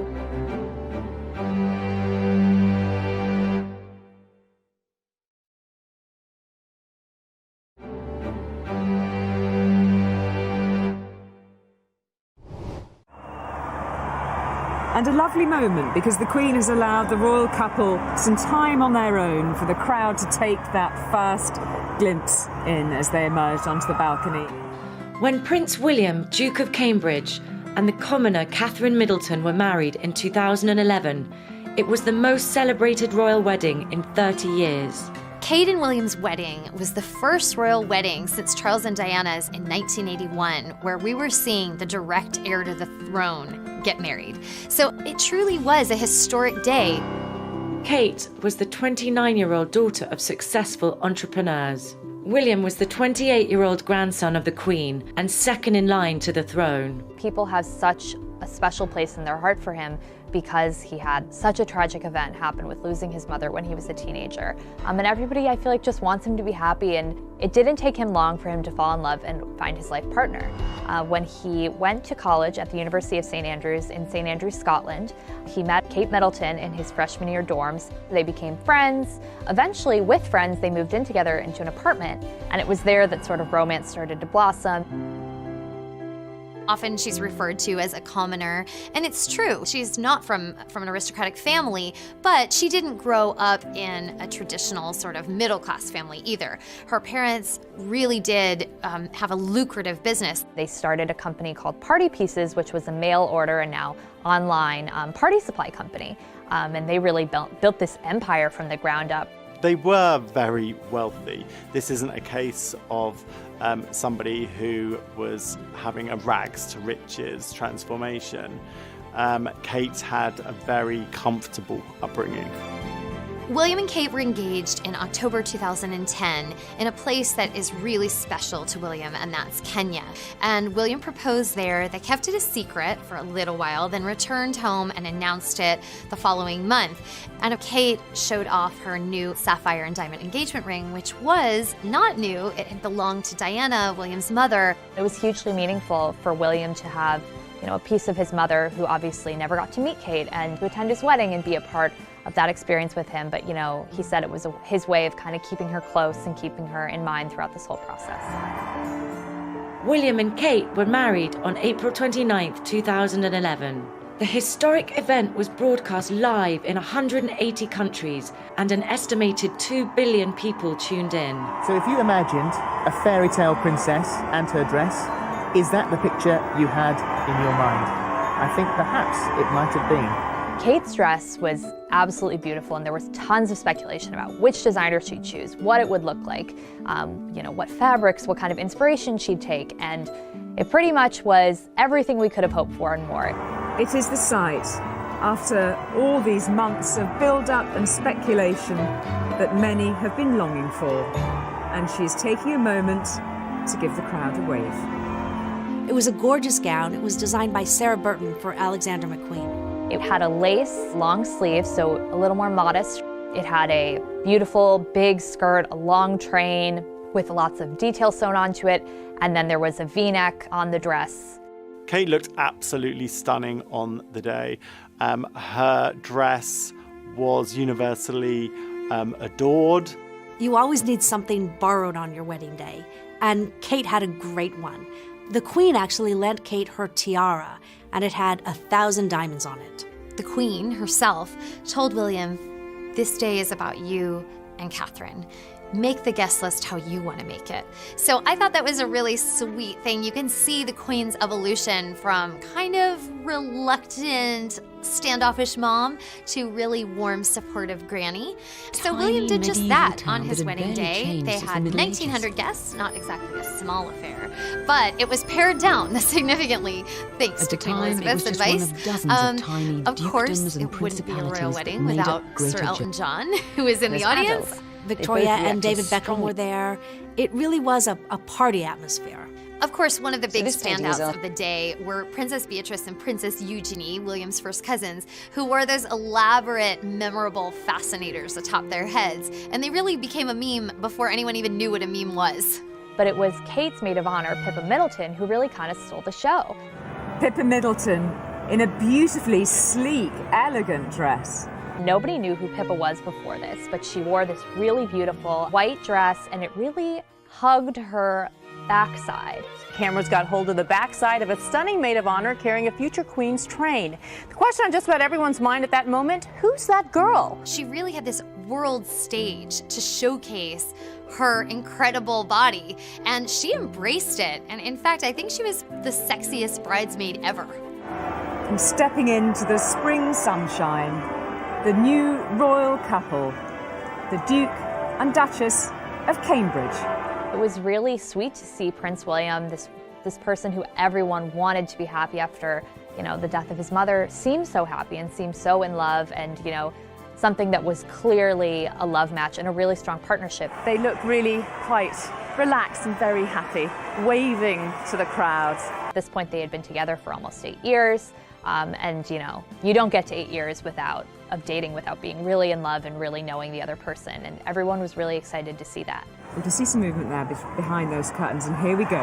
And a lovely moment because the Queen has allowed the royal couple some time on their own for the crowd to take that first glimpse in as they emerged onto the balcony. When Prince William, Duke of Cambridge, and the commoner Catherine Middleton were married in 2011, it was the most celebrated royal wedding in 30 years. Kate and William's wedding was the first royal wedding since Charles and Diana's in 1981, where we were seeing the direct heir to the throne get married. So it truly was a historic day. Kate was the 29-year-old daughter of successful entrepreneurs. William was the 28-year-old grandson of the Queen and second in line to the throne. People have such a special place in their heart for him because he had such a tragic event happen with losing his mother when he was a teenager. And everybody, I feel like, just wants him to be happy, and it didn't take him long for him to fall in love and find his life partner. When he went to college at the University of St. Andrews in St. Andrews, Scotland, he met Kate Middleton in his freshman year dorms. They became friends. Eventually, with friends, they moved in together into an apartment, and it was there that sort of romance started to blossom. Often she's referred to as a commoner, and it's true. She's not from an aristocratic family, but she didn't grow up in a traditional sort of middle-class family either. Her parents really did have a lucrative business. They started a company called Party Pieces, which was a mail order and now online party supply company. And they really built this empire from the ground up. They were very wealthy. This isn't a case of somebody who was having a rags to riches transformation. Kate had a very comfortable upbringing. William and Kate were engaged in October 2010 in a place that is really special to William, and that's Kenya. And William proposed there. They kept it a secret for a little while, then returned home and announced it the following month. And Kate showed off her new sapphire and diamond engagement ring, which was not new. It had belonged to Diana, William's mother. It was hugely meaningful for William to have, a piece of his mother, who obviously never got to meet Kate, and to attend his wedding and be a part of that experience with him. But, he said it was his way of kind of keeping her close and keeping her in mind throughout this whole process. William and Kate were married on April 29th, 2011. The historic event was broadcast live in 180 countries, and an estimated 2 billion people tuned in. So if you imagined a fairy tale princess and her dress, is that the picture you had in your mind? I think perhaps it might have been. Kate's dress was absolutely beautiful, and there was tons of speculation about which designer she'd choose, what it would look like, what fabrics, what kind of inspiration she'd take, and it pretty much was everything we could have hoped for and more. It is the sight, after all these months of build-up and speculation, that many have been longing for, and she is taking a moment to give the crowd a wave. It was a gorgeous gown. It was designed by Sarah Burton for Alexander McQueen. It had a lace long sleeve, so a little more modest. It had a beautiful big skirt, a long train with lots of detail sewn onto it, and then there was a V-neck on the dress. Kate looked absolutely stunning on the day. Her dress was universally adored. You always need something borrowed on your wedding day, and Kate had a great one. The Queen actually lent Kate her tiara, and it had 1,000 diamonds on it. The Queen herself told William, "This day is about you and Catherine. Make the guest list how you want to make it." So I thought that was a really sweet thing. You can see the Queen's evolution from kind of reluctant, standoffish mom to really warm, supportive granny. So William did just that on his wedding day. They had 1,900 guests, not exactly a small affair, but it was pared down significantly thanks to Queen Elizabeth's advice. Of course, it wouldn't be a royal wedding without Sir Elton John, who was in the audience. Victoria and David Beckham were there. It really was a party atmosphere. Of course, one of the big standouts of the day were Princess Beatrice and Princess Eugenie, William's first cousins, who wore those elaborate, memorable fascinators atop their heads. And they really became a meme before anyone even knew what a meme was. But it was Kate's maid of honor, Pippa Middleton, who really kind of stole the show. Pippa Middleton in a beautifully sleek, elegant dress. Nobody knew who Pippa was before this, but she wore this really beautiful white dress, and it really hugged her backside. Cameras got hold of the backside of a stunning maid of honor carrying a future queen's train. The question on just about everyone's mind at that moment, who's that girl? She really had this world stage to showcase her incredible body, and she embraced it. And in fact, I think she was the sexiest bridesmaid ever. And stepping into the spring sunshine, the new royal couple, the Duke and Duchess of Cambridge. It was really sweet to see Prince William, this person who everyone wanted to be happy after, the death of his mother, seem so happy and seem so in love, and, something that was clearly a love match and a really strong partnership. They looked really quite relaxed and very happy, waving to the crowd. At this point, they had been together for almost 8 years, and, you don't get to 8 years of dating without being really in love and really knowing the other person, and everyone was really excited to see that. We can see some movement there behind those curtains, and here we go.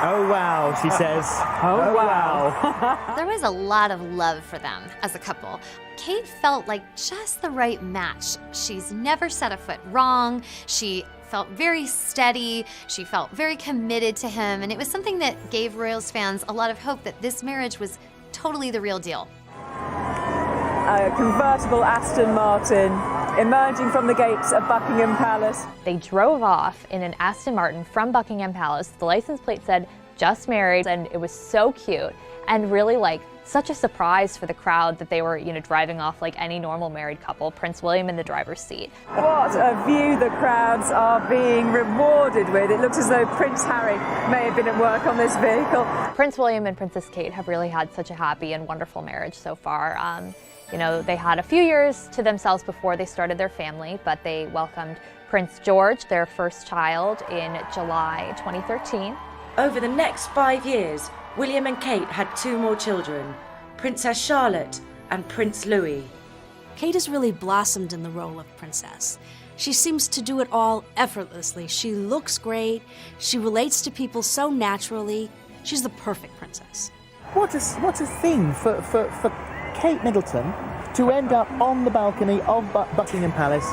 Oh wow, she says. Oh wow. There was a lot of love for them as a couple. Kate felt like just the right match. She's never set a foot wrong. She felt very steady. She felt very committed to him, and it was something that gave Royals fans a lot of hope that this marriage was totally the real deal. A convertible Aston Martin emerging from the gates of Buckingham Palace. They drove off in an Aston Martin from Buckingham Palace. The license plate said, "Just married," and it was so cute. and really like such a surprise for the crowd that they were, driving off like any normal married couple, Prince William in the driver's seat. What a view the crowds are being rewarded with. It looks as though Prince Harry may have been at work on this vehicle. Prince William and Princess Kate have really had such a happy and wonderful marriage so far. They had a few years to themselves before they started their family, but they welcomed Prince George, their first child, in July 2013. Over the next 5 years, William and Kate had 2 more children, Princess Charlotte and Prince Louis. Kate has really blossomed in the role of princess. She seems to do it all effortlessly. She looks great. She relates to people so naturally. She's the perfect princess. What a thing for Kate Middleton to end up on the balcony of Buckingham Palace.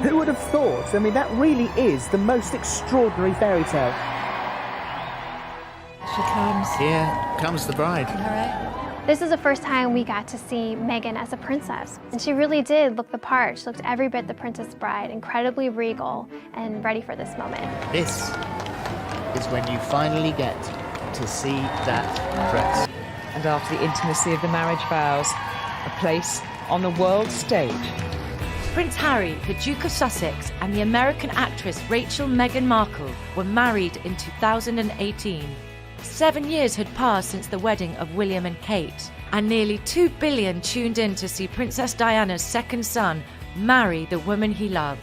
Who would have thought? I mean, that really is the most extraordinary fairy tale. She comes. Here comes the bride. All right. This is the first time we got to see Meghan as a princess. And she really did look the part. She looked every bit the Princess Bride, incredibly regal and ready for this moment. This is when you finally get to see that dress. And after the intimacy of the marriage vows, a place on the world stage. Prince Harry, the Duke of Sussex, and the American actress Rachel Meghan Markle were married in 2018. 7 years had passed since the wedding of William and Kate, and nearly 2 billion tuned in to see Princess Diana's second son marry the woman he loved.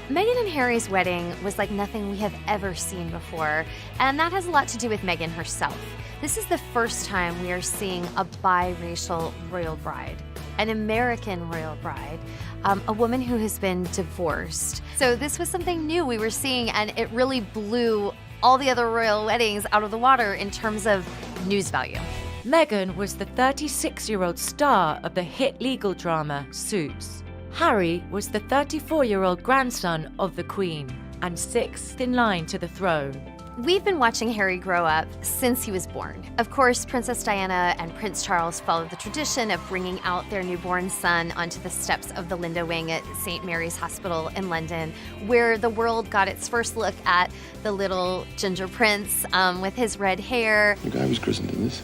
Meghan and Harry's wedding was like nothing we have ever seen before, and that has a lot to do with Meghan herself. This is the first time we are seeing a biracial royal bride, an American royal bride, a woman who has been divorced. So this was something new we were seeing, and it really blew all the other royal weddings out of the water in terms of news value. Meghan was the 36-year-old star of the hit legal drama Suits. Harry was the 34-year-old grandson of the Queen and 6th in line to the throne. We've been watching Harry grow up since he was born. Of course, Princess Diana and Prince Charles followed the tradition of bringing out their newborn son onto the steps of the Linda Wing at St. Mary's Hospital in London, where the world got its first look at the little ginger prince with his red hair. The guy was christened in this.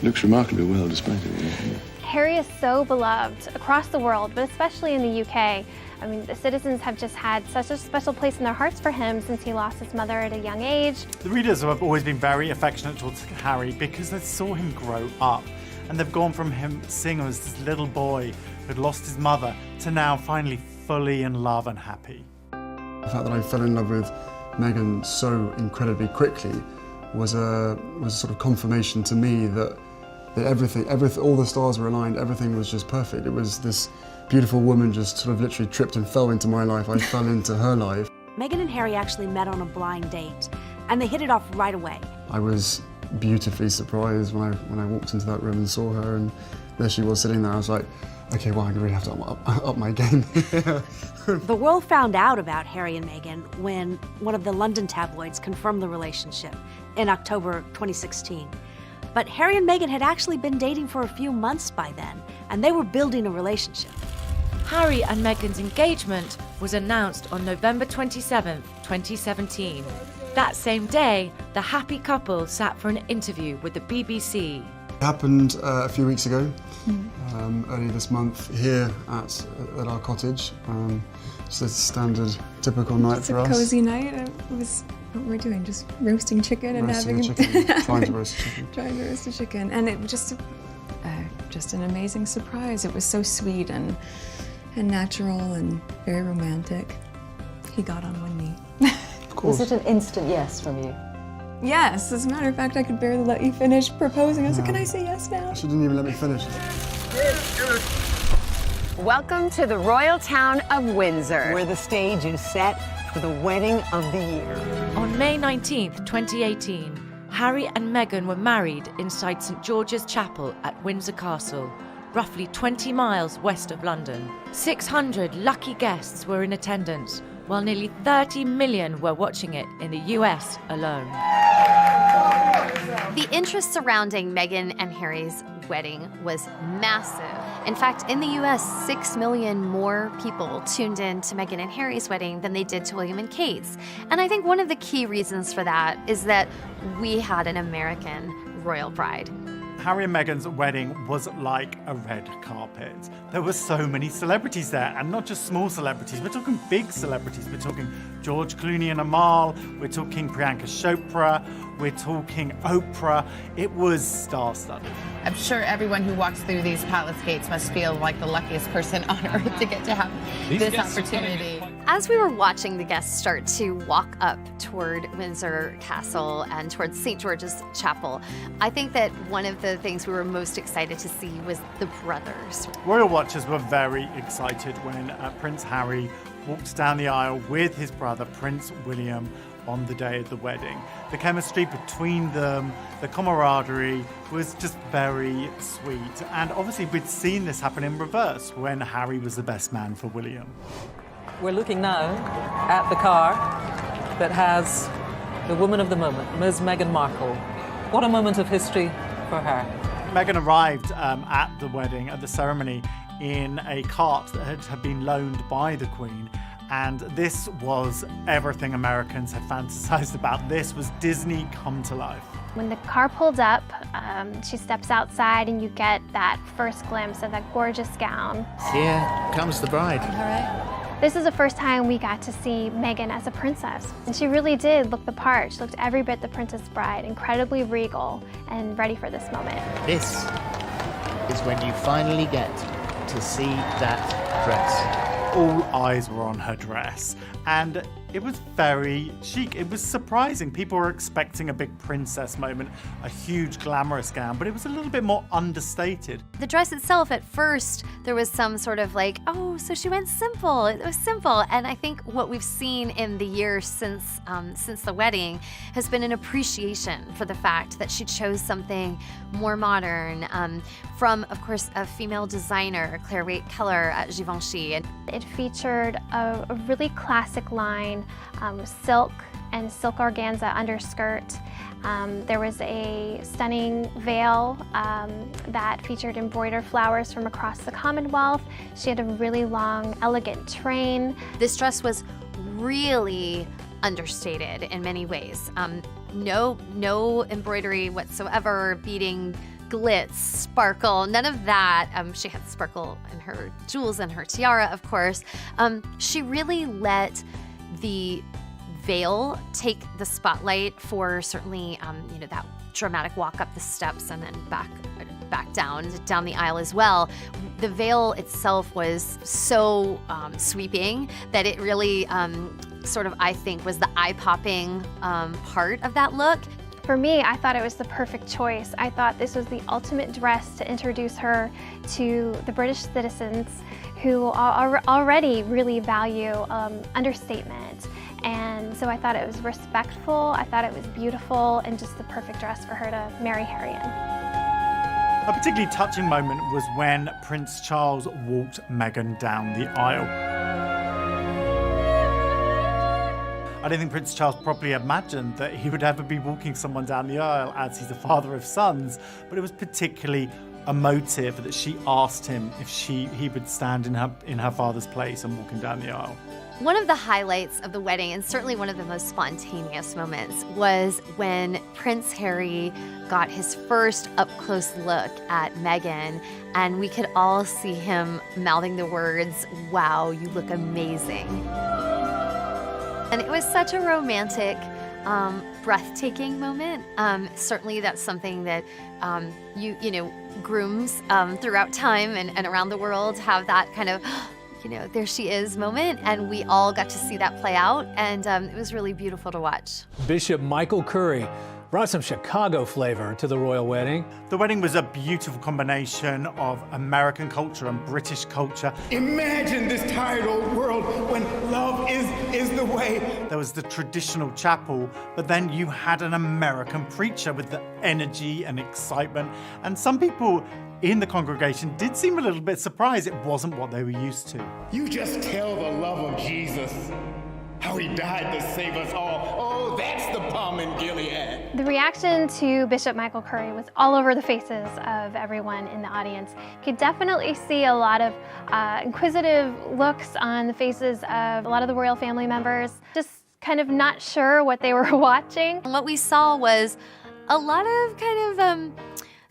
Looks remarkably well despite it. Harry is so beloved across the world, but especially in the UK. I mean, the citizens have just had such a special place in their hearts for him since he lost his mother at a young age. The readers have always been very affectionate towards Harry because they saw him grow up. And they've gone from him seeing him as this little boy who'd lost his mother to now finally fully in love and happy. The fact that I fell in love with Meghan so incredibly quickly was a sort of confirmation to me that everything, all the stars were aligned, everything was just perfect. It was this beautiful woman just sort of literally tripped and fell into my life. I fell into her life. Meghan and Harry actually met on a blind date, and they hit it off right away. I was beautifully surprised when I walked into that room and saw her, and there she was sitting there. I was like, okay, well, I really have to up my game. The world found out about Harry and Meghan when one of the London tabloids confirmed the relationship in October 2016. But Harry and Meghan had actually been dating for a few months by then, and they were building a relationship. Harry and Meghan's engagement was announced on November 27, 2017. That same day, the happy couple sat for an interview with the BBC. It happened a few weeks ago, early this month, here at our cottage. Just a standard, typical night for us. It's a cozy night. It was what we're doing, just roasting chicken and trying to roast a chicken. Trying to roast a chicken, and it was just an amazing surprise. It was so sweet and natural and very romantic. He got on one knee. Of course. Was it an instant yes from you? Yes, as a matter of fact, I could barely let you finish proposing. I was like, can I say yes now? She didn't even let me finish. Welcome to the royal town of Windsor, where the stage is set for the wedding of the year. On May 19th, 2018, Harry and Meghan were married inside St George's Chapel at Windsor Castle, roughly 20 miles west of London. 600 lucky guests were in attendance, while nearly 30 million were watching it in the US alone. The interest surrounding Meghan and Harry's wedding was massive. In fact, in the US, 6 million more people tuned in to Meghan and Harry's wedding than they did to William and Kate's. And I think one of the key reasons for that is that we had an American royal bride. Harry and Meghan's wedding was like a red carpet. There were so many celebrities there, and not just small celebrities. We're talking big celebrities. We're talking George Clooney and Amal. We're talking Priyanka Chopra. We're talking Oprah. It was star-studded. I'm sure everyone who walks through these palace gates must feel like the luckiest person on earth to get to have this opportunity. As we were watching the guests start to walk up toward Windsor Castle and towards St. George's Chapel, I think that one of the things we were most excited to see was the brothers. Royal watchers were very excited when Prince Harry walked down the aisle with his brother, Prince William, on the day of the wedding. The chemistry between them, the camaraderie was just very sweet. And obviously we'd seen this happen in reverse when Harry was the best man for William. We're looking now at the car that has the woman of the moment, Ms. Meghan Markle. What a moment of history for her. Meghan arrived at the wedding, at the ceremony, in a cart that had been loaned by the Queen. And this was everything Americans had fantasized about. This was Disney come to life. When the car pulled up, she steps outside and you get that first glimpse of that gorgeous gown. Here comes the bride. This is the first time we got to see Meghan as a princess. And she really did look the part. She looked every bit the Princess Bride, incredibly regal and ready for this moment. This is when you finally get to see that dress. All eyes were on her dress, and it was very chic. It was surprising. People were expecting a big princess moment, a huge glamorous gown, but it was a little bit more understated. The dress itself, at first, there was some sort of like, oh, so she went simple. It was simple. And I think what we've seen in the years since the wedding has been an appreciation for the fact that she chose something more modern from, of course, a female designer, Claire Raitt Keller at Givenchy. And it featured a really classic line, silk and silk organza underskirt. There was a stunning veil that featured embroidered flowers from across the Commonwealth. She had a really long, elegant train. This dress was really understated in many ways. No embroidery whatsoever, beading, glitz, sparkle, none of that. She had sparkle in her jewels and her tiara, of course. She really let the veil take the spotlight for certainly, that dramatic walk up the steps and then back down the aisle as well. The veil itself was so sweeping that it really sort of, I think, was the eye-popping part of that look. For me, I thought it was the perfect choice. I thought this was the ultimate dress to introduce her to the British citizens who already really value understatement. And so I thought it was respectful, I thought it was beautiful, and just the perfect dress for her to marry Harry in. A particularly touching moment was when Prince Charles walked Meghan down the aisle. I don't think Prince Charles probably imagined that he would ever be walking someone down the aisle, as he's a father of sons, but it was particularly emotive that she asked him if he would stand in her father's place and walking down the aisle. One of the highlights of the wedding, and certainly one of the most spontaneous moments, was when Prince Harry got his first up-close look at Meghan, and we could all see him mouthing the words, "Wow, you look amazing." And it was such a romantic, breathtaking moment. Certainly that's something that grooms throughout time and around the world have that kind of, there she is moment, and we all got to see that play out, and it was really beautiful to watch. Bishop Michael Curry brought some Chicago flavor to the royal wedding. The wedding was a beautiful combination of American culture and British culture. Imagine this tired old world when love is the way. There was the traditional chapel, but then you had an American preacher with the energy and excitement, and some people in the congregation did seem a little bit surprised it wasn't what they were used to. You just tell the love of Jesus, how he died to save us all. Oh, that's the balm in Gilead. The reaction to Bishop Michael Curry was all over the faces of everyone in the audience. You could definitely see a lot of inquisitive looks on the faces of a lot of the royal family members, just kind of not sure what they were watching. What we saw was a lot of kind of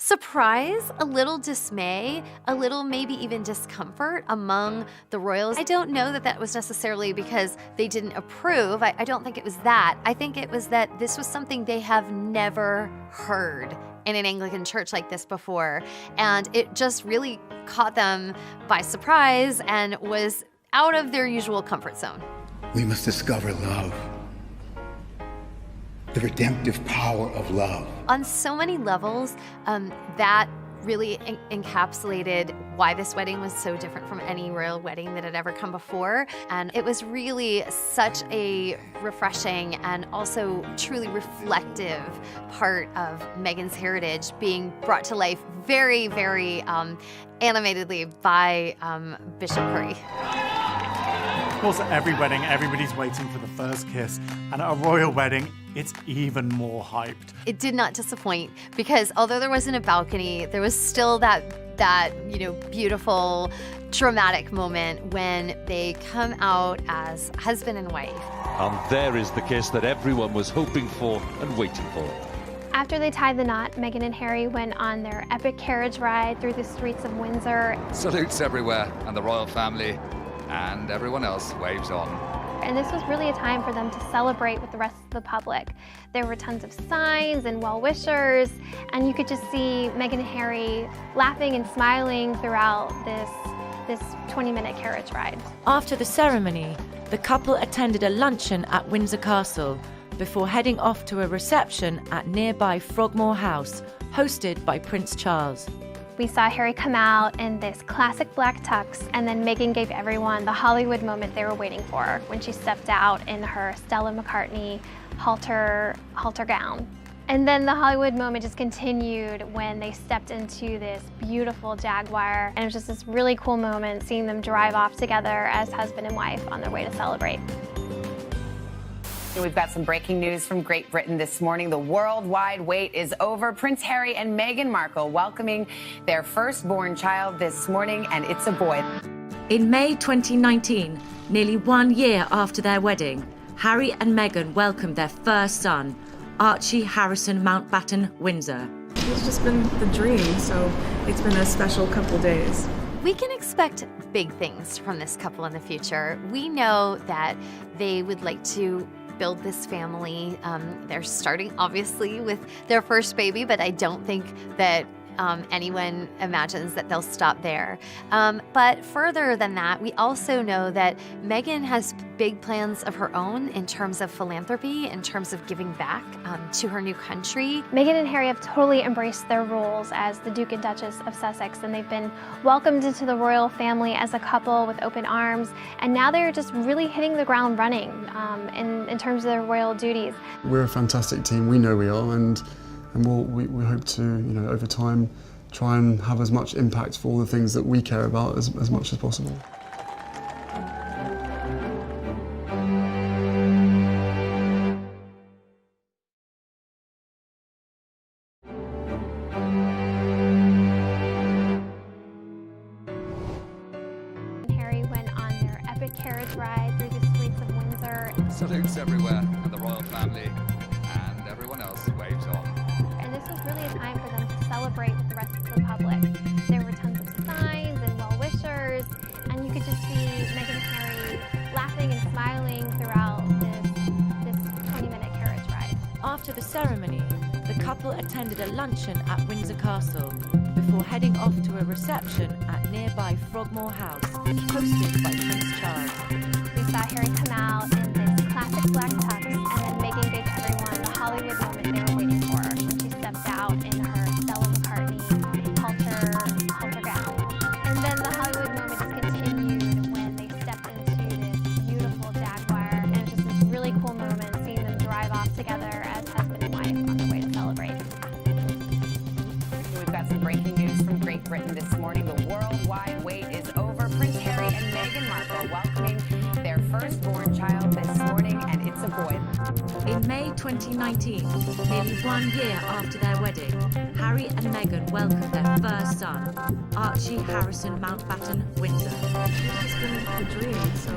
surprise, a little dismay, a little maybe even discomfort among the royals. I don't know that that was necessarily because they didn't approve. I don't think it was that. I think it was that this was something they have never heard in an Anglican church like this before. And it just really caught them by surprise and was out of their usual comfort zone. We must discover love. The redemptive power of love. On so many levels, that really encapsulated why this wedding was so different from any royal wedding that had ever come before. And it was really such a refreshing and also truly reflective part of Meghan's heritage being brought to life very, very animatedly by Bishop Curry. Of course, at every wedding, everybody's waiting for the first kiss. And at a royal wedding, it's even more hyped. It did not disappoint because although there wasn't a balcony, there was still that beautiful, dramatic moment when they come out as husband and wife. And there is the kiss that everyone was hoping for and waiting for. After they tied the knot, Meghan and Harry went on their epic carriage ride through the streets of Windsor. Salutes everywhere, and the royal family and everyone else waves on. And this was really a time for them to celebrate with the rest of the public. There were tons of signs and well-wishers, and you could just see Meghan and Harry laughing and smiling throughout this 20-minute carriage ride. After the ceremony, the couple attended a luncheon at Windsor Castle before heading off to a reception at nearby Frogmore House, hosted by Prince Charles. We saw Harry come out in this classic black tux, and then Meghan gave everyone the Hollywood moment they were waiting for when she stepped out in her Stella McCartney halter gown. And then the Hollywood moment just continued when they stepped into this beautiful Jaguar, and it was just this really cool moment seeing them drive off together as husband and wife on their way to celebrate. We've got some breaking news from Great Britain this morning. The worldwide wait is over. Prince Harry and Meghan Markle welcoming their firstborn child this morning, and it's a boy. In May 2019, nearly 1 year after their wedding, Harry and Meghan welcomed their first son, Archie Harrison Mountbatten Windsor. It's just been the dream, so it's been a special couple days. We can expect big things from this couple in the future. We know that they would like to build this family. They're starting obviously with their first baby, but I don't think that anyone imagines that they'll stop there. But further than that, we also know that Meghan has big plans of her own in terms of philanthropy, in terms of giving back to her new country. Meghan and Harry have totally embraced their roles as the Duke and Duchess of Sussex, and they've been welcomed into the royal family as a couple with open arms, and now they're just really hitting the ground running in terms of their royal duties. We're a fantastic team, we know we are, and we hope to, over time, try and have as much impact for all the things that we care about as much as possible. Harry went on their epic carriage ride through the streets of Windsor. Salutes everywhere, and the royal family and everyone else waves on. And this was really a time for them to celebrate with the rest of the public. There were tons of signs and well-wishers, and you could just see Meghan and Harry laughing and smiling throughout this 20-minute carriage ride. After the ceremony, the couple attended a luncheon at Windsor Castle before heading off to a reception at nearby Frogmore House, hosted by Prince Charles. We saw Harry come out in this classic black tux, and then Meghan gave everyone the Hollywood moment they were waiting for when she stepped out in her Stella McCartney halter gown. And then the Hollywood moment just continued when they stepped into this beautiful Jaguar, and it was just this really cool moment seeing them drive off together as husband and wife on their way to celebrate. We've got some breaking news from Great Britain this morning. The worldwide wait is over. Prince Harry and Meghan Markle welcoming their firstborn child this morning, and it's a boy. In May 2019, nearly 1 year after their wedding, Harry and Meghan welcomed their first son, Archie Harrison Mountbatten Windsor. It's just been the dream, so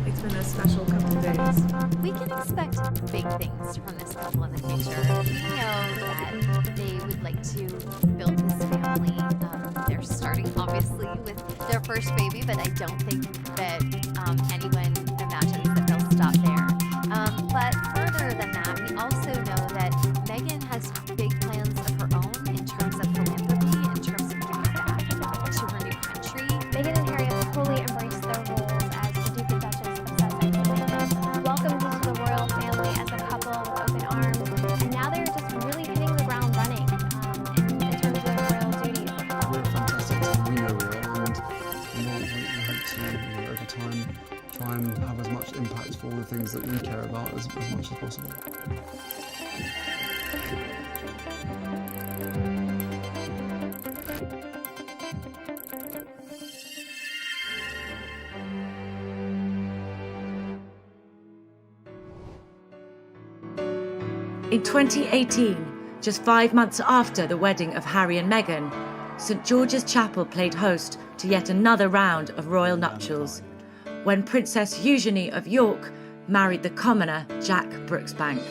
it's been a special couple days. We can expect big things from this couple in the future. We know that they would like to build this family. They're starting, obviously, with their first baby, but I don't think that anyone imagines that they'll stop there. But further than that, we also know that Meghan has big plans of her own in terms of philanthropy, in terms of giving back to her new country. Meghan and Harry have fully embraced their roles as the Duke and Duchess of Sussex, welcomed into the royal family as a couple with open arms, and now they're just really hitting the ground running in terms of their royal duties. We're a fantastic team. We know we are, and we hope to, over time, try and have as much impact for all the things that we care about as much as possible. In 2018, just 5 months after the wedding of Harry and Meghan, St George's Chapel played host to yet another round of royal nuptials, when Princess Eugenie of York married the commoner Jack Brooksbank.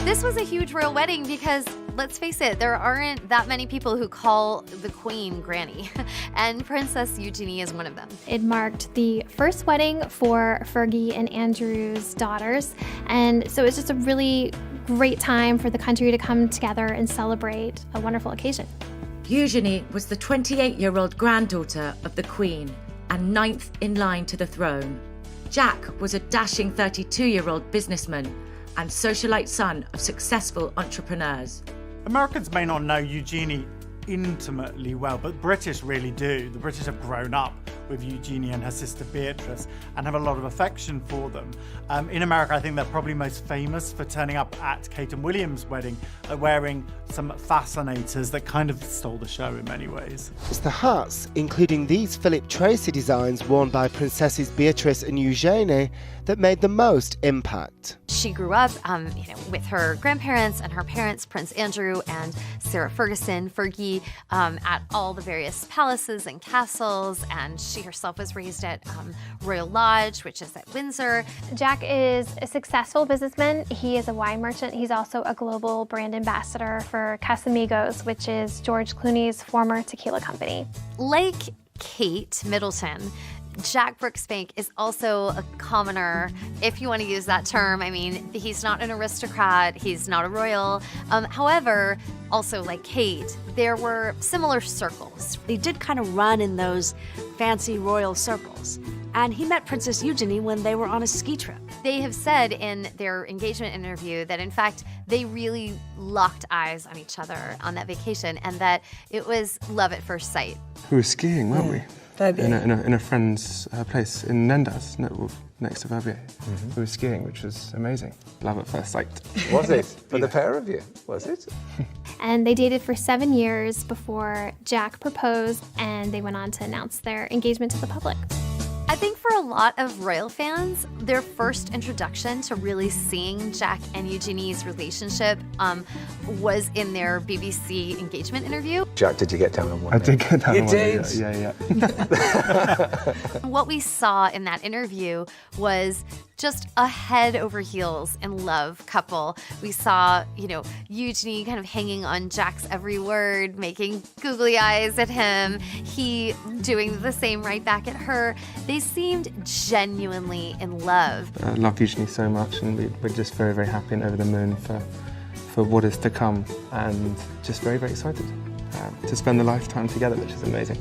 This was a huge royal wedding because, let's face it, there aren't that many people who call the Queen Granny, and Princess Eugenie is one of them. It marked the first wedding for Fergie and Andrew's daughters, and so it's just a really great time for the country to come together and celebrate a wonderful occasion. Eugenie was the 28-year-old granddaughter of the Queen and 9th in line to the throne. Jack was a dashing 32-year-old businessman and socialite son of successful entrepreneurs. Americans may not know Eugenie intimately well, but British really do. The British have grown up with Eugenie and her sister Beatrice and have a lot of affection for them. In America, I think they're probably most famous for turning up at Kate and William's wedding, wearing some fascinators that kind of stole the show in many ways. It's the hats, including these Philip Tracy designs worn by Princesses Beatrice and Eugenie, that made the most impact. She grew up with her grandparents and her parents, Prince Andrew and Sarah Ferguson, Fergie, at all the various palaces and castles, and she herself was raised at Royal Lodge, which is at Windsor. Jack is a successful businessman. He is a wine merchant. He's also a global brand ambassador for Casamigos, which is George Clooney's former tequila company. Like Kate Middleton, Jack Brooksbank is also a commoner, if you want to use that term. I mean, he's not an aristocrat, he's not a royal. However, also like Kate, there were similar circles. He did kind of run in those fancy royal circles. And he met Princess Eugenie when they were on a ski trip. They have said in their engagement interview that, in fact, they really locked eyes on each other on that vacation and that it was love at first sight. We were skiing, weren't we? In a friend's place in Nendas, next to Verbier. We were skiing, which was amazing. Love at first sight. Was it? For the pair of you, was it? And they dated for 7 years before Jack proposed, and they went on to announce their engagement to the public. I think for a lot of royal fans, their first introduction to really seeing Jack and Eugenie's relationship was in their BBC engagement interview. Jack, did you get down on one? I did get down on one. You did? Yeah. What we saw in that interview was just a head over heels in love couple. We saw, Eugenie kind of hanging on Jack's every word, making googly eyes at him, he doing the same right back at her. They seemed genuinely in love. I love Eugenie so much, and we're just very, very happy and over the moon for what is to come, and just very, very excited to spend the lifetime together, which is amazing.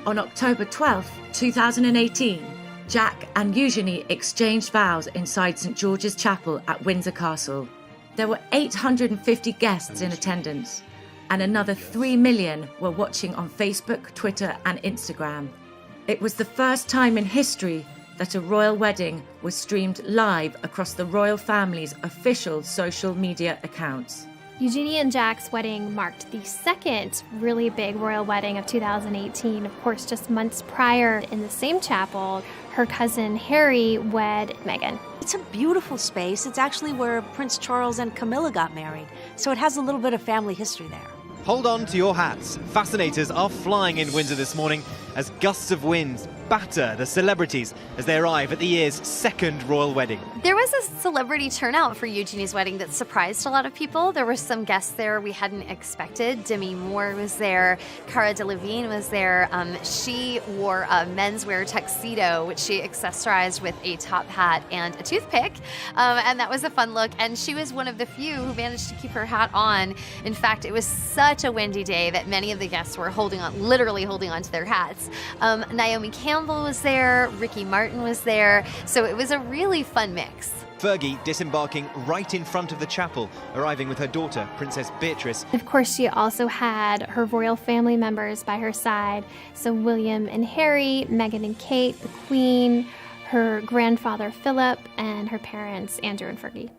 On October 12th, 2018, Jack and Eugenie exchanged vows inside St George's Chapel at Windsor Castle. There were 850 guests in attendance, and another 3 million were watching on Facebook, Twitter, and Instagram. It was the first time in history that a royal wedding was streamed live across the royal family's official social media accounts. Eugenie and Jack's wedding marked the second really big royal wedding of 2018. Of course, just months prior, in the same chapel, her cousin Harry wed Meghan. It's a beautiful space. It's actually where Prince Charles and Camilla got married, so it has a little bit of family history there. Hold on to your hats. Fascinators are flying in Windsor this morning as gusts of wind batter the celebrities as they arrive at the year's second royal wedding. There was a celebrity turnout for Eugenie's wedding that surprised a lot of people. There were some guests there we hadn't expected. Demi Moore was there. Cara Delevingne was there. She wore a menswear tuxedo, which she accessorized with a top hat and a toothpick. And that was a fun look. And she was one of the few who managed to keep her hat on. In fact, it was such a windy day that many of the guests were literally holding on to their hats. Naomi Campbell was there. Ricky Martin was there. So it was a really fun mix. Fergie disembarking right in front of the chapel, arriving with her daughter, Princess Beatrice. Of course, she also had her royal family members by her side. So William and Harry, Meghan and Kate, the Queen, her grandfather Philip, and her parents, Andrew and Fergie.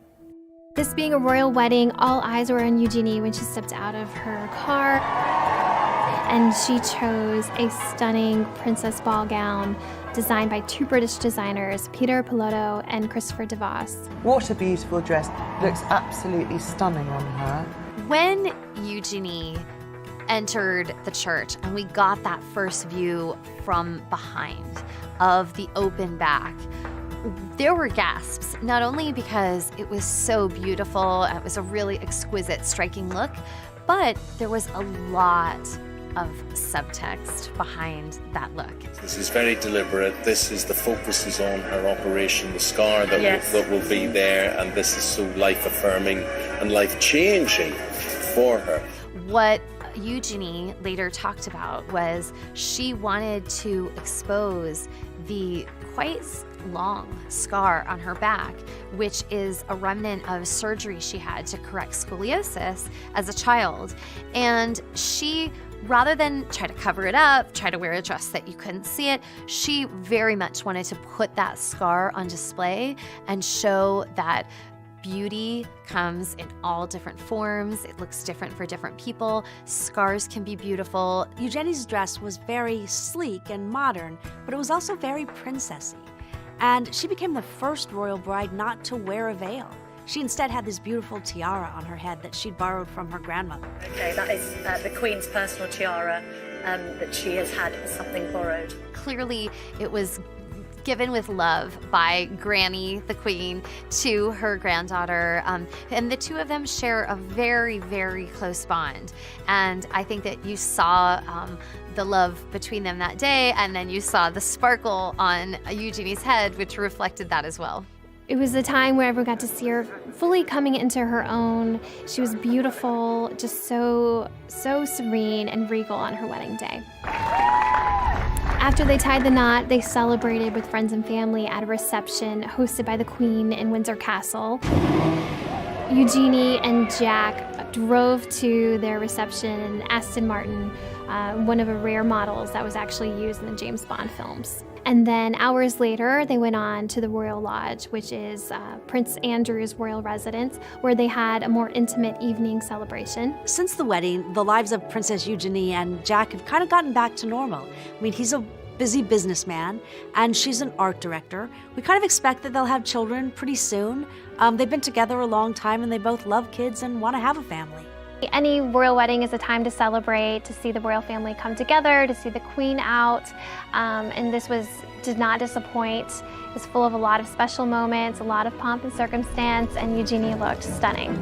This being a royal wedding, all eyes were on Eugenie when she stepped out of her car. And she chose a stunning princess ball gown designed by two British designers, Peter Pilotto and Christopher DeVos. What a beautiful dress. Looks absolutely stunning on her. When Eugenie entered the church and we got that first view from behind of the open back, there were gasps, not only because it was so beautiful, it was a really exquisite, striking look, but there was a lot of subtext behind that look. This is very deliberate. The focus is on her operation, the scar that will be there, and this is so life-affirming and life-changing for her. What Eugenie later talked about was she wanted to expose the quite long scar on her back, which is a remnant of surgery she had to correct scoliosis as a child. And she, rather than try to cover it up, try to wear a dress that you couldn't see it, she very much wanted to put that scar on display and show that beauty comes in all different forms. It looks different for different people. Scars can be beautiful. Eugenie's dress was very sleek and modern, but it was also very princessy. And she became the first royal bride not to wear a veil. She instead had this beautiful tiara on her head that she'd borrowed from her grandmother. Okay, that is the Queen's personal tiara that she has had something borrowed. Clearly, it was given with love by Granny, the Queen, to her granddaughter. And the two of them share a very, very close bond. And I think that you saw the love between them that day, and then you saw the sparkle on Eugenie's head, which reflected that as well. It was a time where everyone got to see her fully coming into her own. She was beautiful, just so serene and regal on her wedding day. After they tied the knot, they celebrated with friends and family at a reception hosted by the Queen in Windsor Castle. Eugenie and Jack drove to their reception in Aston Martin, one of the rare models that was actually used in the James Bond films. And then hours later, they went on to the Royal Lodge, which is Prince Andrew's royal residence, where they had a more intimate evening celebration. Since the wedding, the lives of Princess Eugenie and Jack have kind of gotten back to normal. I mean, he's a busy businessman, and she's an art director. We kind of expect that they'll have children pretty soon. They've been together a long time, and they both love kids and want to have a family. Any royal wedding is a time to celebrate, to see the royal family come together, to see the Queen out, and this did not disappoint. It was full of a lot of special moments, a lot of pomp and circumstance, and Eugenie looked stunning.